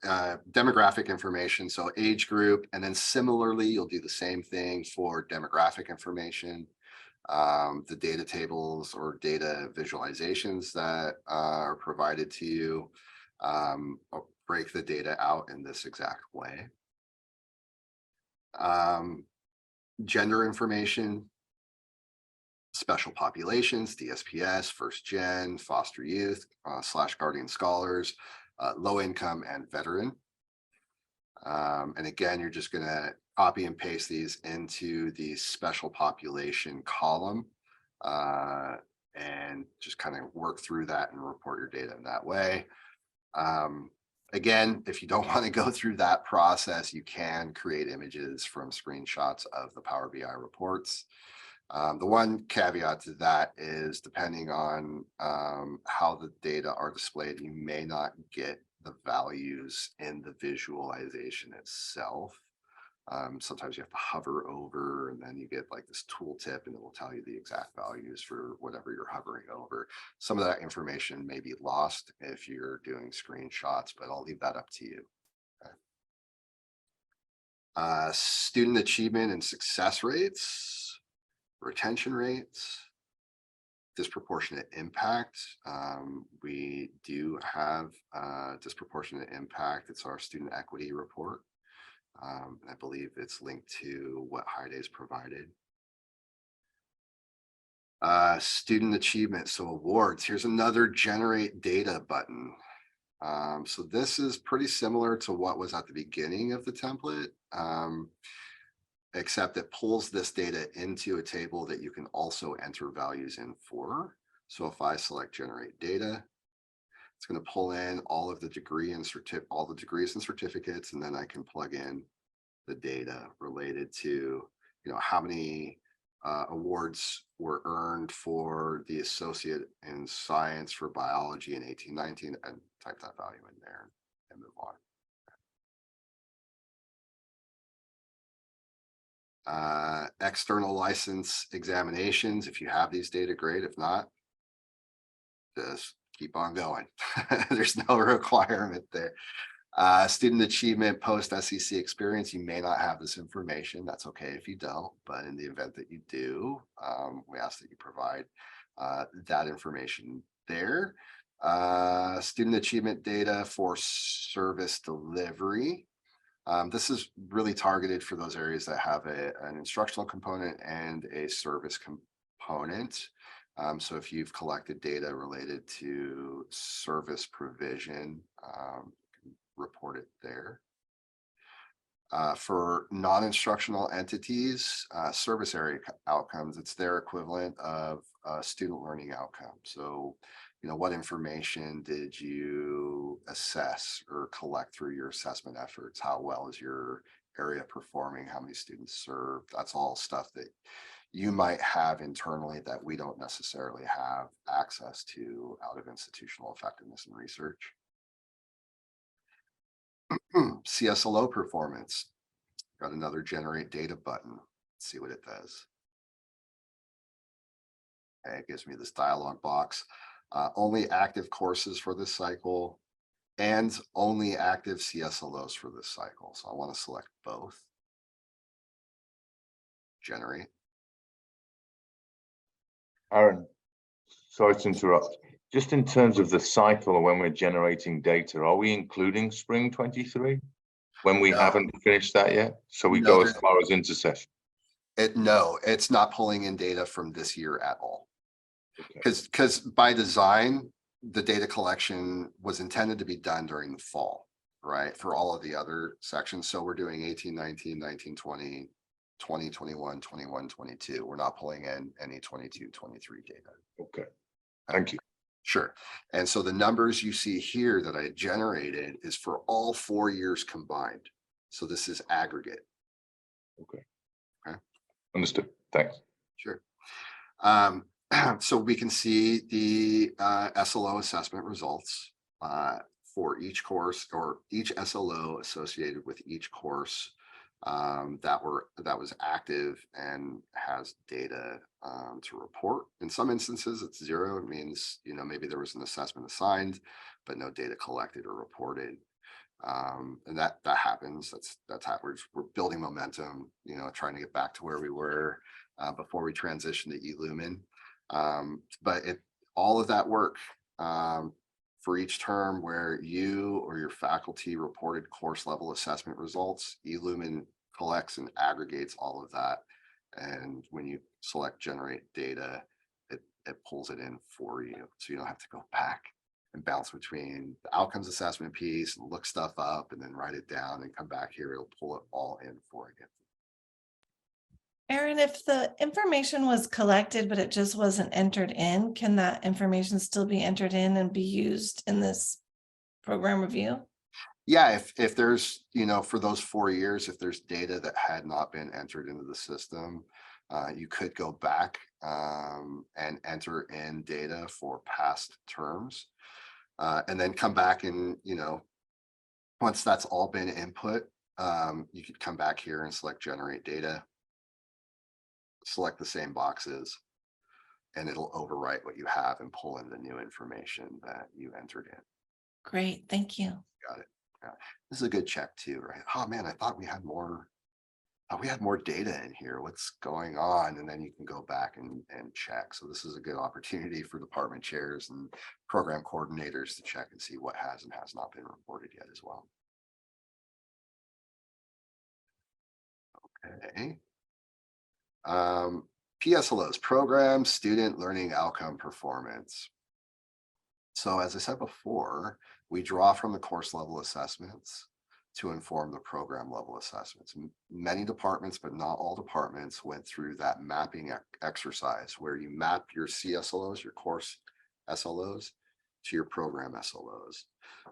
A: demographic information. So age group, and then similarly, you'll do the same thing for demographic information. The data tables or data visualizations that are provided to you, I'll break the data out in this exact way. Gender information, special populations, DSPS, first gen, foster youth, / guardian scholars, low income and veteran. And again, you're just going to copy and paste these into the special population column and just kind of work through that and report your data in that way. Again, if you don't want to go through that process, you can create images from screenshots of the Power BI reports. The one caveat to that is depending on how the data are displayed, you may not get the values in the visualization itself. Sometimes you have to hover over, and then you get like this tooltip and it will tell you the exact values for whatever you're hovering over. Some of that information may be lost if you're doing screenshots, but I'll leave that up to you. Okay. Student achievement and success rates, retention rates, disproportionate impact. We do have disproportionate impact. It's our student equity report. I believe it's linked to what HiDay's provided. Student achievement, so awards. Here's another generate data button. So this is pretty similar to what was at the beginning of the template, except it pulls this data into a table that you can also enter values in for. So if I select generate data, it's going to pull in all of the degrees and certificates, and then I can plug in the data related to, how many awards were earned for the associate in science for biology in 1819, and type that value in there and move on. External license examinations. If you have these data, great. If not, just keep on going. There's no requirement there. Student achievement post SEC experience. You may not have this information. That's okay if you don't, but in the event that you do, we ask that you provide that information there. Student achievement data for service delivery. This is really targeted for those areas that have an instructional component and a service component. So if you've collected data related to service provision, report it there. For non-instructional entities, service area outcomes, it's their equivalent of student learning outcome. So, you know, what information did you assess or collect through your assessment efforts? How well is your area performing? How many students served? That's all stuff that you might have internally that we don't necessarily have access to out of institutional effectiveness and research. CSLO performance. Got another generate data button. Let's see what it does. Okay, it gives me this dialog box. Only active courses for this cycle and only active CSLOs for this cycle. So I want to select both. Generate.
B: Aaron, sorry to interrupt. Just in terms of the cycle when we're generating data, are we including spring 23 when we
A: No.
B: haven't finished that yet? So we
A: No,
B: go as far as intercession.
A: No, it's not pulling in data from this year at all.
B: Okay.
A: Because by design, the data collection was intended to be done during the fall, right? For all of the other sections. So we're doing 18, 19, 19, 20, 20, 21, 21, 22. We're not pulling in any 22, 23 data.
B: Okay. Thank you.
A: Sure. And so the numbers you see here that I generated is for all 4 years combined. So this is aggregate.
B: Okay.
A: Okay.
B: Understood. Thanks.
A: Sure. So we can see the SLO assessment results for each course or each SLO associated with each course that was active and has data to report. In some instances, it's 0. It means, you know, maybe there was an assessment assigned, but no data collected or reported. And that happens. That's how we're building momentum, you know, trying to get back to where we were before we transitioned to eLumen. But all of that work for each term where you or your faculty reported course level assessment results, eLumen collects and aggregates all of that. And when you select generate data, it pulls it in for you. So you don't have to go back and bounce between the outcomes assessment piece and look stuff up and then write it down and come back here. It'll pull it all in for you.
C: Aaron, if the information was collected, but it just wasn't entered in, can that information still be entered in and be used in this program review?
A: Yeah, if there's, you know, for those 4 years, if there's data that had not been entered into the system, you could go back and enter in data for past terms and then come back and, you know, once that's all been input, you could come back here and select generate data. Select the same boxes and it'll overwrite what you have and pull in the new information that you entered in.
C: Great, thank you.
A: Got it. Yeah. This is a good check too, right? Oh man, I thought we had more data in here. What's going on? And then you can go back and check. So this is a good opportunity for department chairs and program coordinators to check and see what has and has not been reported yet as well. Okay. PSLOs, program student learning outcome performance. So as I said before, we draw from the course level assessments to inform the program level assessments. Many departments, but not all departments, went through that mapping exercise where you map your CSLOs, your course SLOs, to your program SLOs.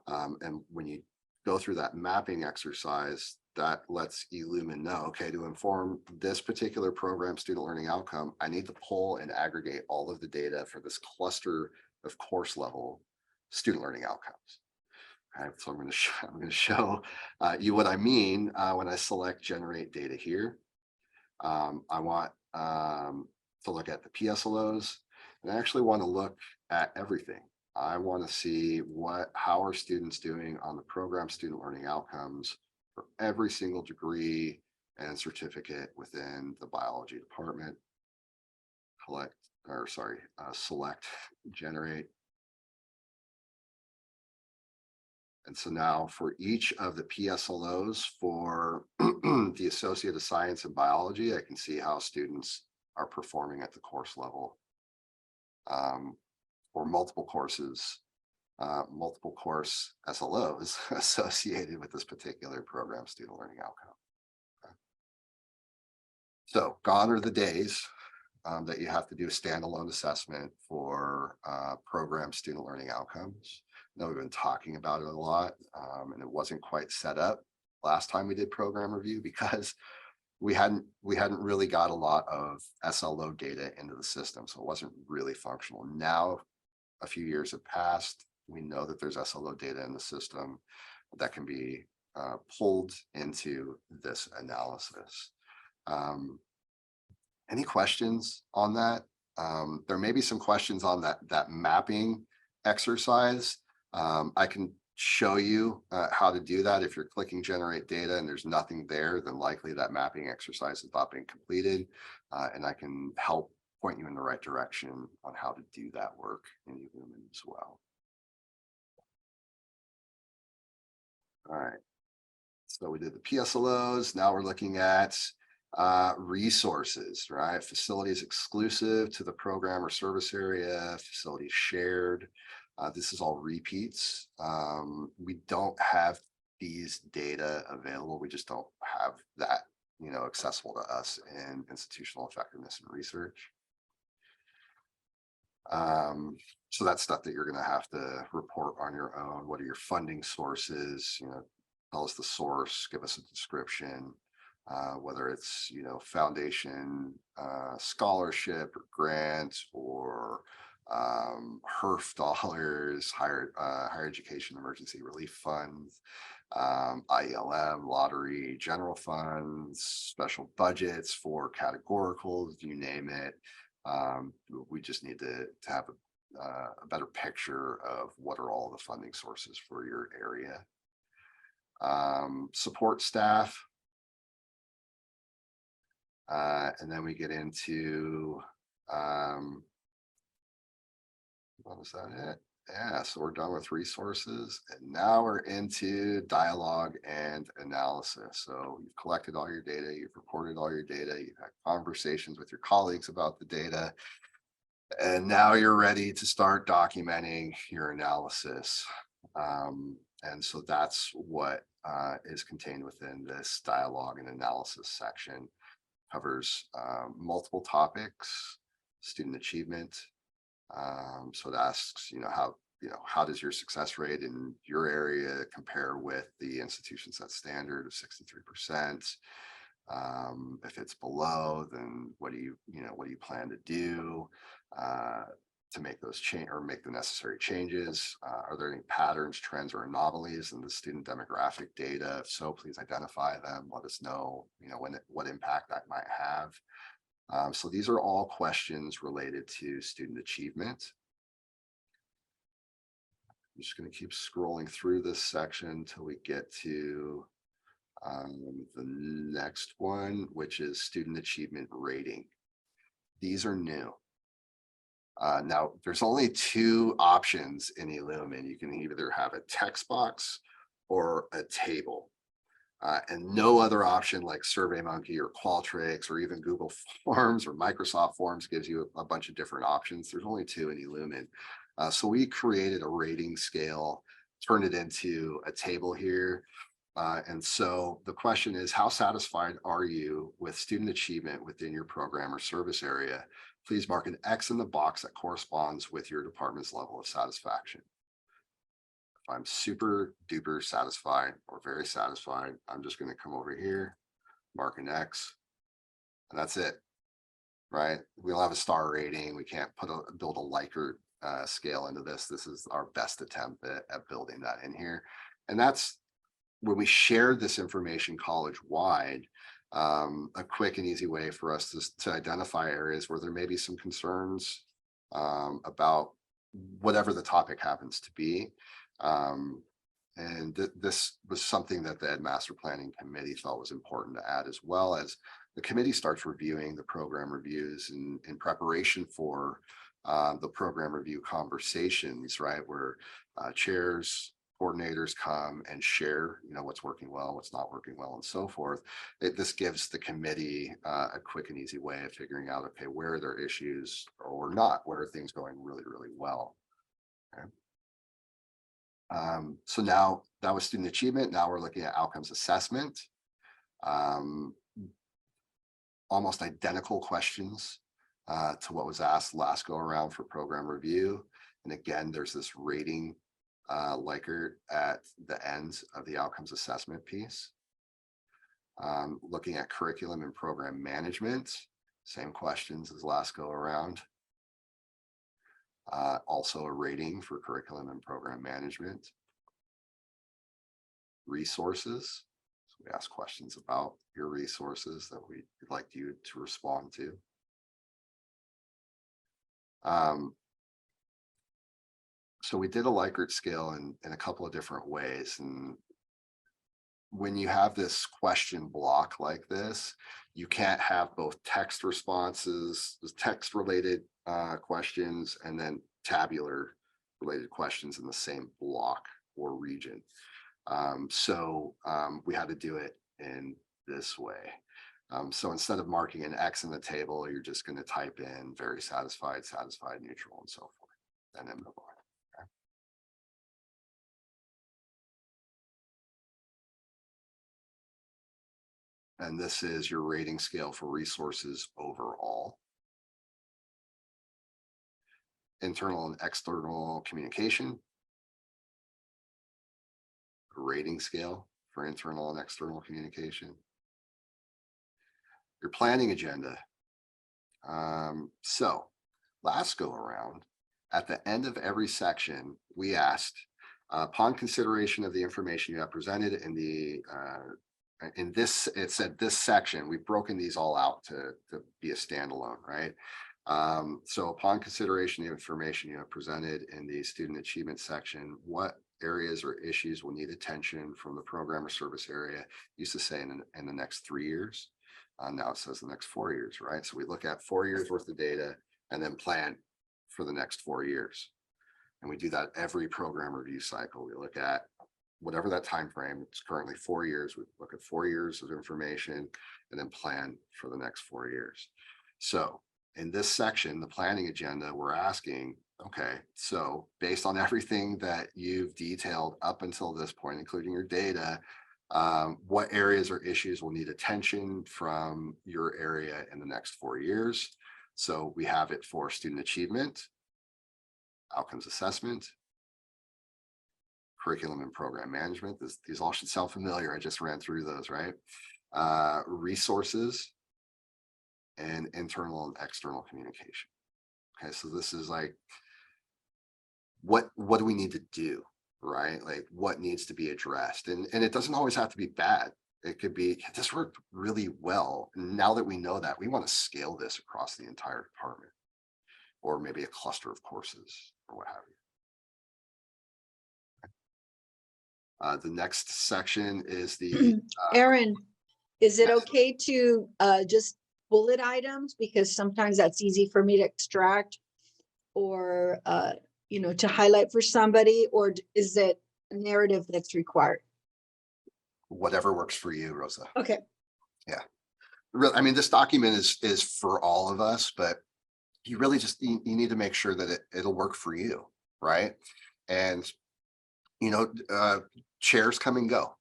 A: And when you go through that mapping exercise, that lets eLumen know, okay, to inform this particular program student learning outcome, I need to pull and aggregate all of the data for this cluster of course level student learning outcomes. Okay, so I'm going to show you what I mean when I select generate data here. I want to look at the PSLOs, and I actually want to look at everything. I want to see how are students doing on the program student learning outcomes for every single degree and certificate within the biology department. Select generate. And so now for each of the PSLOs for the Associate of Science and Biology, I can see how students are performing at the course level. or multiple courses, multiple course SLOs associated with this particular program student learning outcome. Okay. So gone are the days that you have to do a standalone assessment for program student learning outcomes. Now we've been talking about it a lot, and it wasn't quite set up last time we did program review because we hadn't really got a lot of SLO data into the system, so it wasn't really functional. Now, a few years have passed. We know that there's SLO data in the system that can be pulled into this analysis. Any questions on that? There may be some questions on that mapping exercise. I can show you how to do that. If you're clicking generate data and there's nothing there, then likely that mapping exercise has not been completed. And I can help point you in the right direction on how to do that work in eLumen as well. All right. So we did the PSLOs. Now we're looking at resources, right? Facilities exclusive to the program or service area, facilities shared. This is all repeats. We don't have these data available. We just don't have that, accessible to us in institutional effectiveness and research. So that's stuff that you're going to have to report on your own. What are your funding sources? Tell us the source, give us a description. Whether it's, foundation, scholarship or grant or HERF dollars, higher education emergency relief funds, IELM, lottery, general funds, special budgets for categoricals, you name it. We just need to have a better picture of what are all the funding sources for your area. Support staff. And then we get into, what was that it? Yeah, so we're done with resources and now we're into dialogue and analysis. So you've collected all your data, you've reported all your data, you've had conversations with your colleagues about the data, and now you're ready to start documenting your analysis. And so that's what is contained within this dialogue and analysis section. Covers multiple topics, student achievement. So it asks, how does your success rate in your area compare with the institution set standard of 63%? If it's below, then what do you plan to do to make those change or make the necessary changes? Are there any patterns, trends, or anomalies in the student demographic data? If so, please identify them. Let us know, what impact that might have. So these are all questions related to student achievement. I'm just going to keep scrolling through this section until we get to the next one, which is student achievement rating. These are new. Now, there's only two options in eLumen. You can either have a text box or a table. And no other option like SurveyMonkey or Qualtrics or even Google Forms or Microsoft Forms gives you a bunch of different options. There's only two in eLumen. So we created a rating scale, turned it into a table here. And so the question is, how satisfied are you with student achievement within your program or service area? Please mark an X in the box that corresponds with your department's level of satisfaction. If I'm super duper satisfied or very satisfied, I'm just going to come over here, mark an X, and that's it, right? We'll have a star rating. We can't build a Likert scale into this. This is our best attempt at building that in here. And that's when we share this information college-wide, a quick and easy way for us to identify areas where there may be some concerns about whatever the topic happens to be. And this was something that the Ed Master Planning Committee thought was important to add, as well as the committee starts reviewing the program reviews in preparation for the program review conversations, right? Where chairs, coordinators come and share, what's working well, what's not working well, and so forth. This gives the committee a quick and easy way of figuring out, okay, where are there issues or not? Where are things going really, really well? Okay. So now that was student achievement. Now we're looking at outcomes assessment. Almost identical questions to what was asked last go around for program review. And again, there's this rating Likert at the end of the outcomes assessment piece. Looking at curriculum and program management, same questions as last go around. Also a rating for curriculum and program management. Resources. So we ask questions about your resources that we'd like you to respond to. So we did a Likert scale in a couple of different ways. And when you have this question block like this, you can't have both text responses, text related questions, and then tabular related questions in the same block or region. So we had to do it in this way. So instead of marking an X in the table, you're just going to type in very satisfied, satisfied, neutral, and so forth, and then move on. Okay. And this is your rating scale for resources overall. Internal and external communication. Rating scale for internal and external communication. Your planning agenda. So last go around, at the end of every section, we asked, upon consideration of the information you have presented in this, it said this section, we've broken these all out to be a standalone, right? So upon consideration of the information you have presented in the student achievement section, what areas or issues will need attention from the program or service area? Used to say in the next 3 years. Now it says the next 4 years, right? So we look at 4 years worth of data and then plan for the next 4 years. And we do that every program review cycle. We look at whatever that time frame, it's currently 4 years. We look at 4 years of information and then plan for the next 4 years. So in this section, the planning agenda, we're asking, okay, so based on everything that you've detailed up until this point, including your data, what areas or issues will need attention from your area in the next 4 years? So we have it for student achievement, outcomes assessment, curriculum and program management. These all should sound familiar. I just ran through those, right? Resources and internal and external communication. Okay, so this is like, what do we need to do? Right? Like what needs to be addressed? And it doesn't always have to be bad. It could be, this worked really well. Now that we know that, we want to scale this across the entire department, or maybe a cluster of courses or what have you. The next section is the
J: Aaron, is it okay to just bullet items, because sometimes that's easy for me to extract, or to highlight for somebody, or is it a narrative that's required?
A: Whatever works for you, Rosa.
J: Okay.
A: Yeah. Really, I mean, this document is for all of us, but you really just, you need to make sure that it'll work for you, right? And, chairs come and go,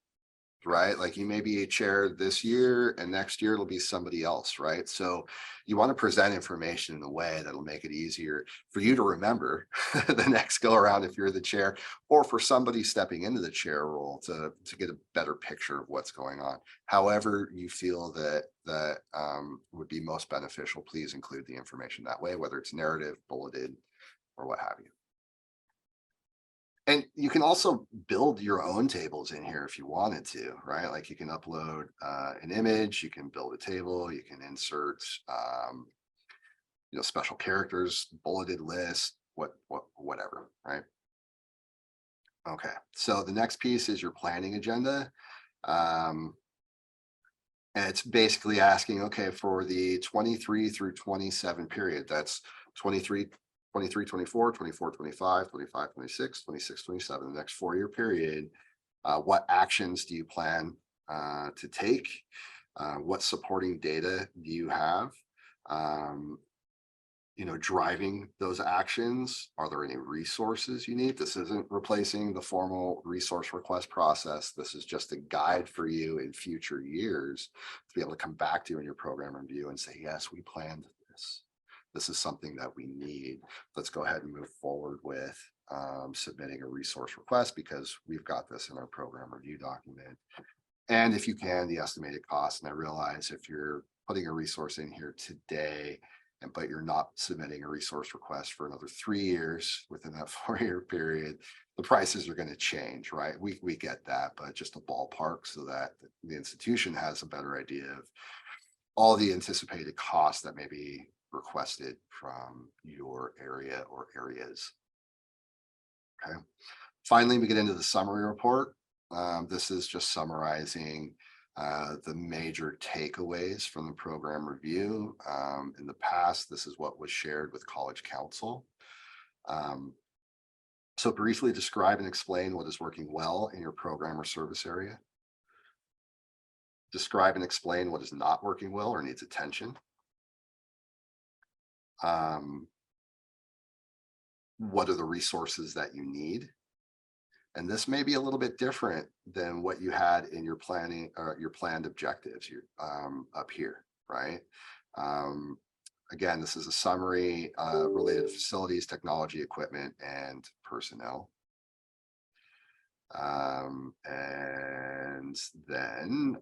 A: right? Like you may be a chair this year and next year it'll be somebody else, right? So you want to present information in a way that'll make it easier for you to remember the next go around if you're the chair, or for somebody stepping into the chair role to get a better picture of what's going on. However you feel that would be most beneficial, please include the information that way, whether it's narrative, bulleted, or what have you. And you can also build your own tables in here if you wanted to, right? Like you can upload an image, you can build a table, you can insert, special characters, bulleted list, whatever, right? Okay, so the next piece is your planning agenda. And it's basically asking, okay, for the 23 through 27 period, that's 23 23, 24, 24, 25, 25, 26, 26, 27, the next 4-year period. What actions do you plan to take? What supporting data do you have? Driving those actions. Are there any resources you need? This isn't replacing the formal resource request process. This is just a guide for you in future years to be able to come back to you in your program review and say, yes, we planned this. This is something that we need. Let's go ahead and move forward with submitting a resource request because we've got this in our program review document. And if you can, the estimated cost. And I realize if you're putting a resource in here today, but you're not submitting a resource request for another 3 years within that 4-year period, the prices are going to change, right? We get that, but just a ballpark so that the institution has a better idea of all the anticipated costs that may be requested from your area or areas. Okay. Finally, we get into the summary report. This is just summarizing the major takeaways from the program review. In the past, this is what was shared with College Council. So briefly describe and explain what is working well in your program or service area. Describe and explain what is not working well or needs attention. What are the resources that you need? And this may be a little bit different than what you had in your planning or your planned objectives up here, right? Again, this is a summary related to facilities, technology, equipment, and personnel. And then,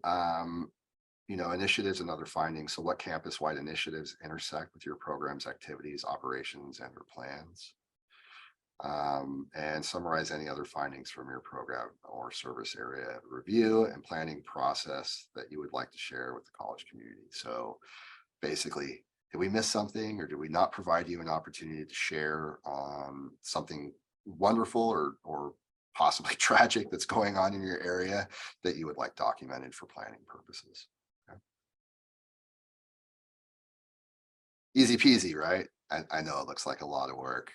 A: initiatives and other findings. So what campus-wide initiatives intersect with your program's activities, operations, and or plans? And summarize any other findings from your program or service area review and planning process that you would like to share with the college community. So basically, did we miss something or did we not provide you an opportunity to share something wonderful or possibly tragic that's going on in your area that you would like documented for planning purposes? Okay. Easy peasy, right? I know it looks like a lot of work,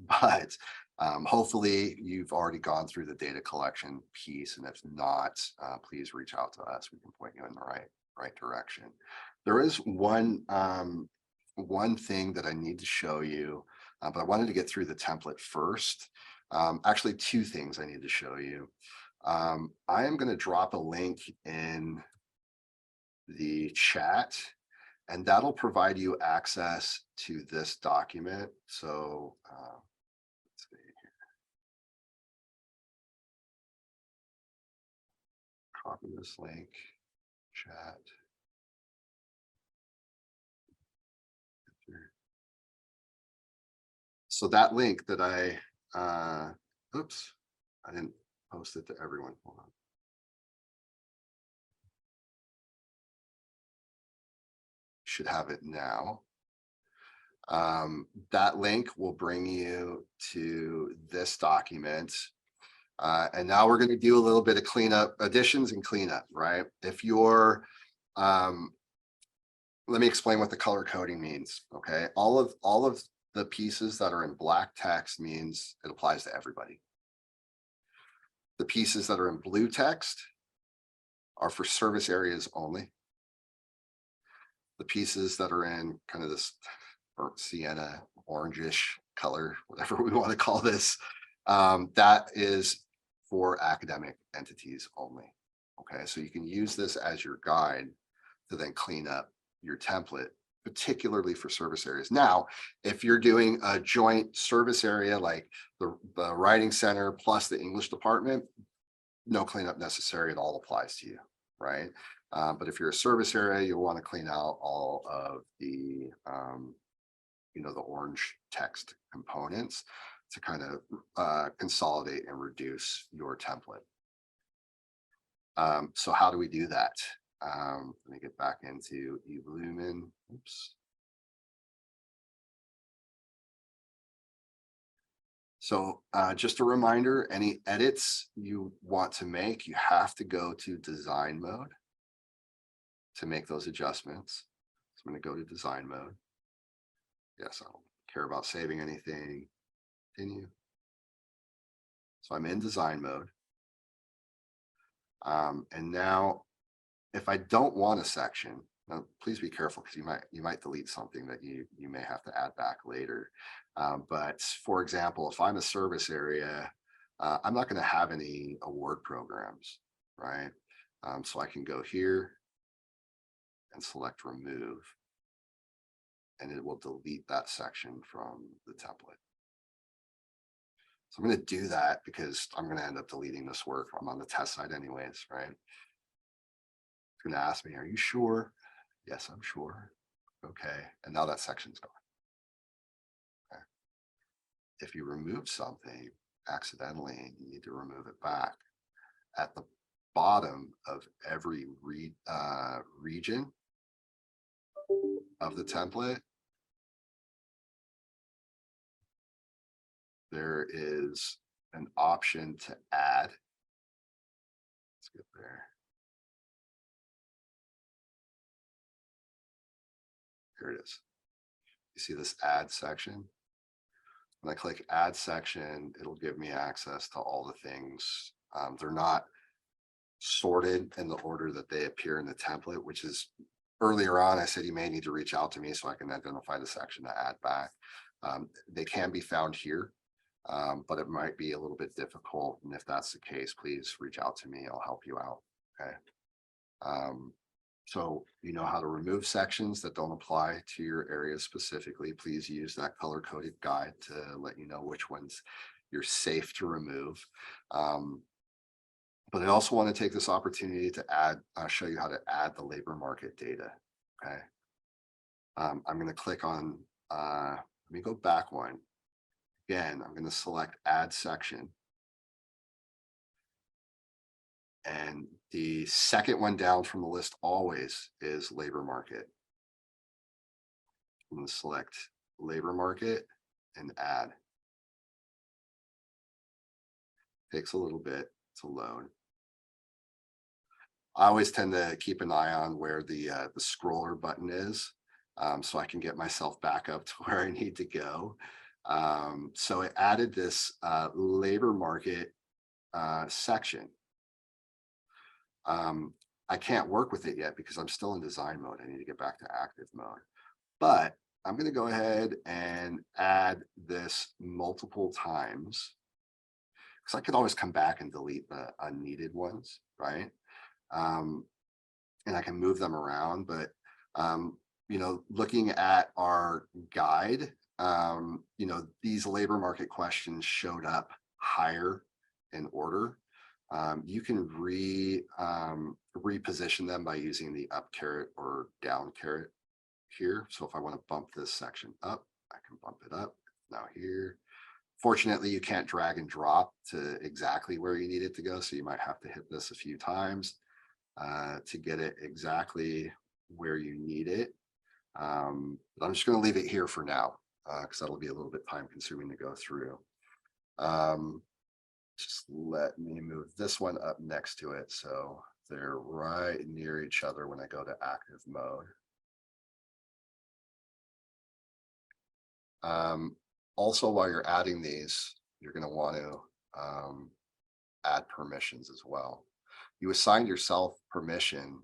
A: but hopefully you've already gone through the data collection piece. And if not, please reach out to us. We can point you in the right direction. There is one thing that I need to show you, but I wanted to get through the template first. Actually, 2 things I need to show you. I am going to drop a link in the chat, and that'll provide you access to this document. So let's see here. Copy this link, chat. So that link that I didn't post it to everyone. Hold on. Should have it now. That link will bring you to this document. And now we're going to do a little bit of cleanup, additions and cleanup, right? If you're, let me explain what the color coding means. Okay. All of the pieces that are in black text means it applies to everybody. The pieces that are in blue text are for service areas only. The pieces that are in kind of this burnt sienna, orangish color, whatever we want to call this, that is for academic entities only. Okay, so you can use this as your guide to then clean up your template, particularly for service areas. Now, if you're doing a joint service area like the writing center plus the English department, no cleanup necessary. It all applies to you, right? But if you're a service area, you'll want to clean out all of the, the orange text components to kind of consolidate and reduce your template. So how do we do that? Let me get back into eLumen. Oops. So just a reminder, any edits you want to make, you have to go to design mode to make those adjustments. So I'm going to go to design mode. Yes, I'll care about saving anything. Continue. So I'm in design mode. And now if I don't want a section, now please be careful because you might delete something that you may have to add back later. But for example, if I'm a service area, I'm not going to have any award programs, right? So I can go here and select remove, and it will delete that section from the template. So I'm going to do that because I'm going to end up deleting this work. I'm on the test side anyways, right? It's going to ask me, are you sure? Yes, I'm sure. Okay. And now that section's gone. Okay. If you remove something accidentally, you need to remove it back. At the bottom of every region of the template, there is an option to add. Let's get there. Here it is. You see this add section? When I click add section, it'll give me access to all the things. They're not sorted in the order that they appear in the template, which is earlier on, I said you may need to reach out to me so I can identify the section to add back. They can be found here, but it might be a little bit difficult. And if that's the case, please reach out to me. I'll help you out. Okay. So you know how to remove sections that don't apply to your area specifically. Please use that color-coded guide to let you know which ones you're safe to remove. But I also want to take this opportunity to add, show you how to add the labor market data. Okay. I'm going to click on, let me go back one. Again, I'm going to select add section. And the second one down from the list always is labor market. I'm going to select labor market and add. Takes a little bit to load. I always tend to keep an eye on where the scroller button is, so I can get myself back up to where I need to go. So it added this labor market section. I can't work with it yet because I'm still in design mode. I need to get back to active mode. But I'm going to go ahead and add this multiple times because I could always come back and delete the unneeded ones, right? And I can move them around. But, you know, looking at our guide, you know, these labor market questions showed up higher in order. You can reposition them by using the up caret or down caret here. So if I want to bump this section up, I can bump it up now here. Fortunately, you can't drag and drop to exactly where you need it to go. So you might have to hit this a few times to get it exactly where you need it. But I'm just going to leave it here for now because that'll be a little bit time consuming to go through. Just let me move this one up next to it so they're right near each other when I go to active mode. Also, while you're adding these, you're going to want to add permissions as well. You assigned yourself permission,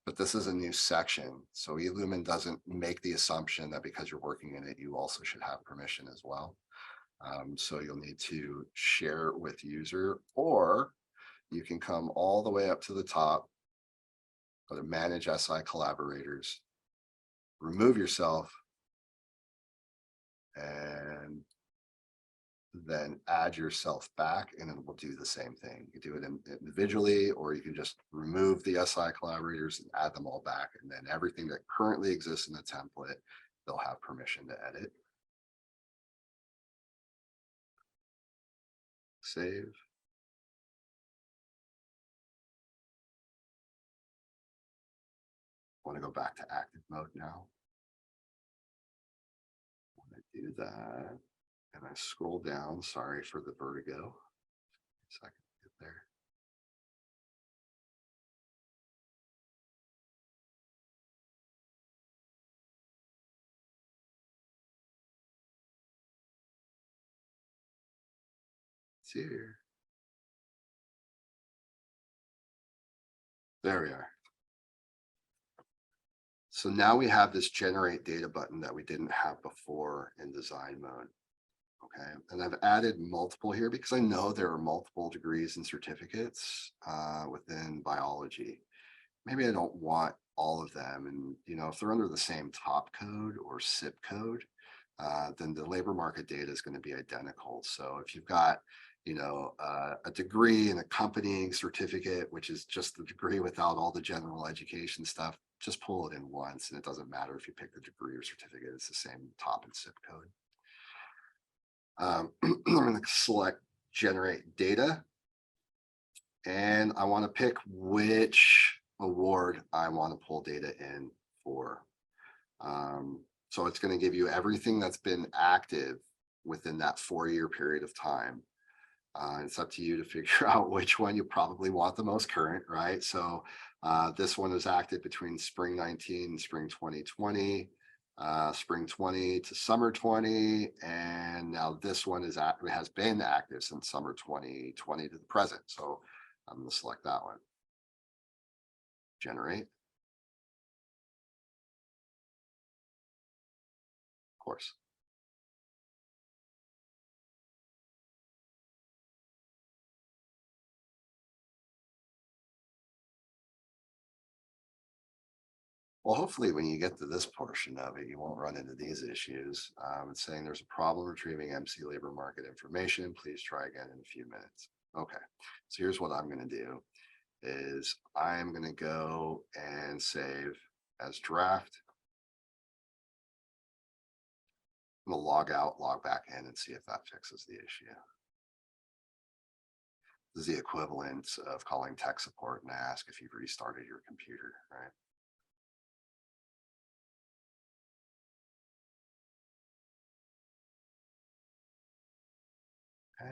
A: but this is a new section. So eLumen doesn't make the assumption that because you're working in it, you also should have permission as well. So you'll need to share with user, or you can come all the way up to the top, go to manage SI collaborators, remove yourself, and then add yourself back, and it will do the same thing. You do it individually, or you can just remove the SI collaborators and add them all back. And then everything that currently exists in the template, they'll have permission to edit. Save. I want to go back to active mode now. When I do that, and I scroll down, sorry for the vertigo. So I can get there. It's here. There we are. So now we have this generate data button that we didn't have before in design mode. Okay, and I've added multiple here because I know there are multiple degrees and certificates within biology. Maybe I don't want all of them. And, if they're under the same top code or SIP code, then the labor market data is going to be identical. So if you've got, a degree and accompanying certificate, which is just the degree without all the general education stuff, just pull it in once. And it doesn't matter if you pick the degree or certificate, it's the same top and SIP code. I'm going to select generate data. And I want to pick which award I want to pull data in for. So it's going to give you everything that's been active within that 4-year period of time. It's up to you to figure out which one you probably want the most current, right? So this one is active between spring 19 and spring 2020, spring 20 to summer 20. And now this one has been active since summer 2020 to the present. So I'm going to select that one. Generate. Of course. Well, hopefully when you get to this portion of it, you won't run into these issues. It's saying there's a problem retrieving MC labor market information. Please try again in a few minutes. Okay, so here's what I'm going to do is I'm going to go and save as draft. I'm going to log out, log back in and see if that fixes the issue. This is the equivalent of calling tech support and ask if you've restarted your computer, right?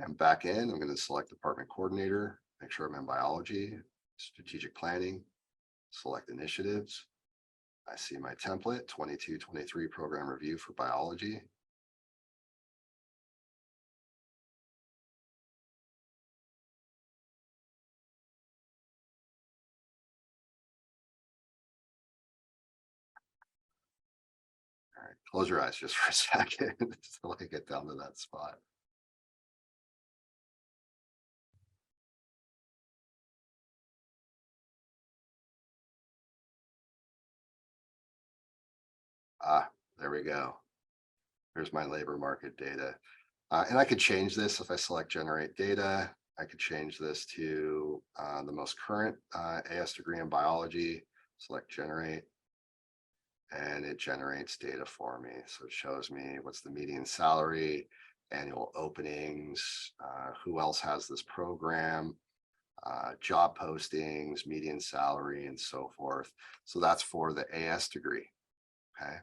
A: I'm back in. I'm going to select department coordinator, make sure I'm in biology, strategic planning, select initiatives. I see my template 22-23 program review for biology. All right, close your eyes just for a second until I get down to that spot. There we go. Here's my labor market data. And I could change this if I select generate data. I could change this to the most current AS degree in biology, select generate, and it generates data for me. So it shows me what's the median salary, annual openings, who else has this program, job postings, median salary, and so forth. So that's for the AS degree. Okay.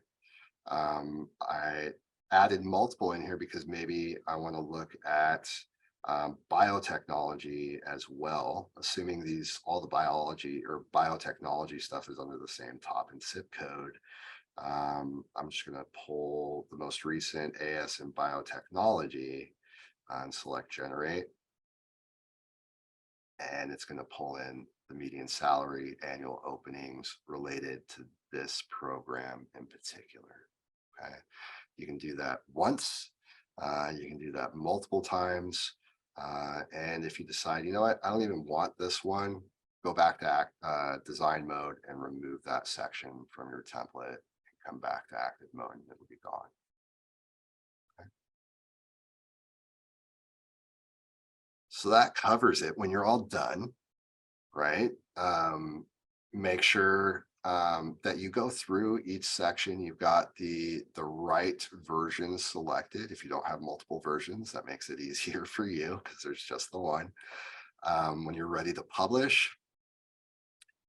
A: I added multiple in here because maybe I want to look at biotechnology as well, assuming all the biology or biotechnology stuff is under the same top and SIP code. I'm just going to pull the most recent AS in biotechnology and select generate. And it's going to pull in the median salary, annual openings related to this program in particular. Okay, you can do that once, you can do that multiple times. And if you decide, you know what, I don't even want this one, go back to design mode and remove that section from your template and come back to active mode and it'll be gone. Okay. So that covers it. When you're all done, right? Make sure that you go through each section. You've got the right version selected. If you don't have multiple versions, that makes it easier for you because there's just the one. When you're ready to publish,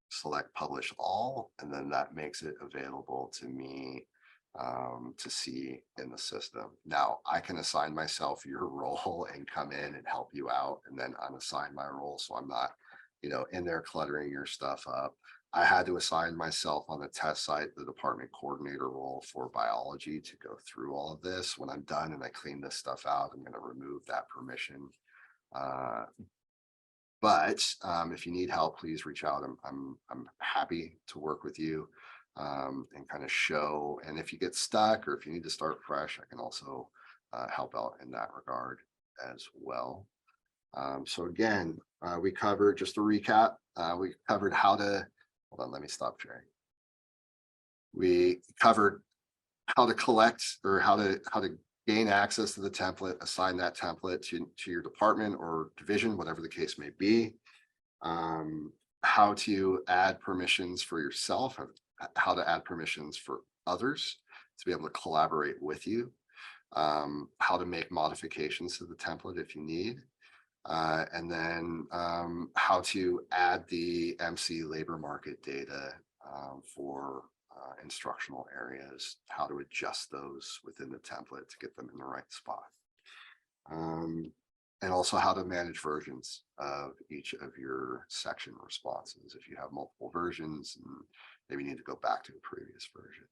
A: select publish all, and then that makes it available to me to see in the system. Now I can assign myself your role and come in and help you out and then unassign my role. So I'm not, in there cluttering your stuff up. I had to assign myself on the test site, the department coordinator role for biology to go through all of this. When I'm done and I clean this stuff out, I'm going to remove that permission But if you need help, please reach out. I'm happy to work with you and kind of show. And if you get stuck or if you need to start fresh, I can also help out in that regard as well. So again, we covered, just to recap, we covered how to, hold on, let me stop sharing. We covered how to collect or how to gain access to the template, assign that template to your department or division, whatever the case may be. How to add permissions for yourself, how to add permissions for others to be able to collaborate with you. How to make modifications to the template if you need. And then how to add the MC labor market data for instructional areas, how to adjust those within the template to get them in the right spot. And also how to manage versions of each of your section responses. If you have multiple versions and maybe need to go back to a previous version.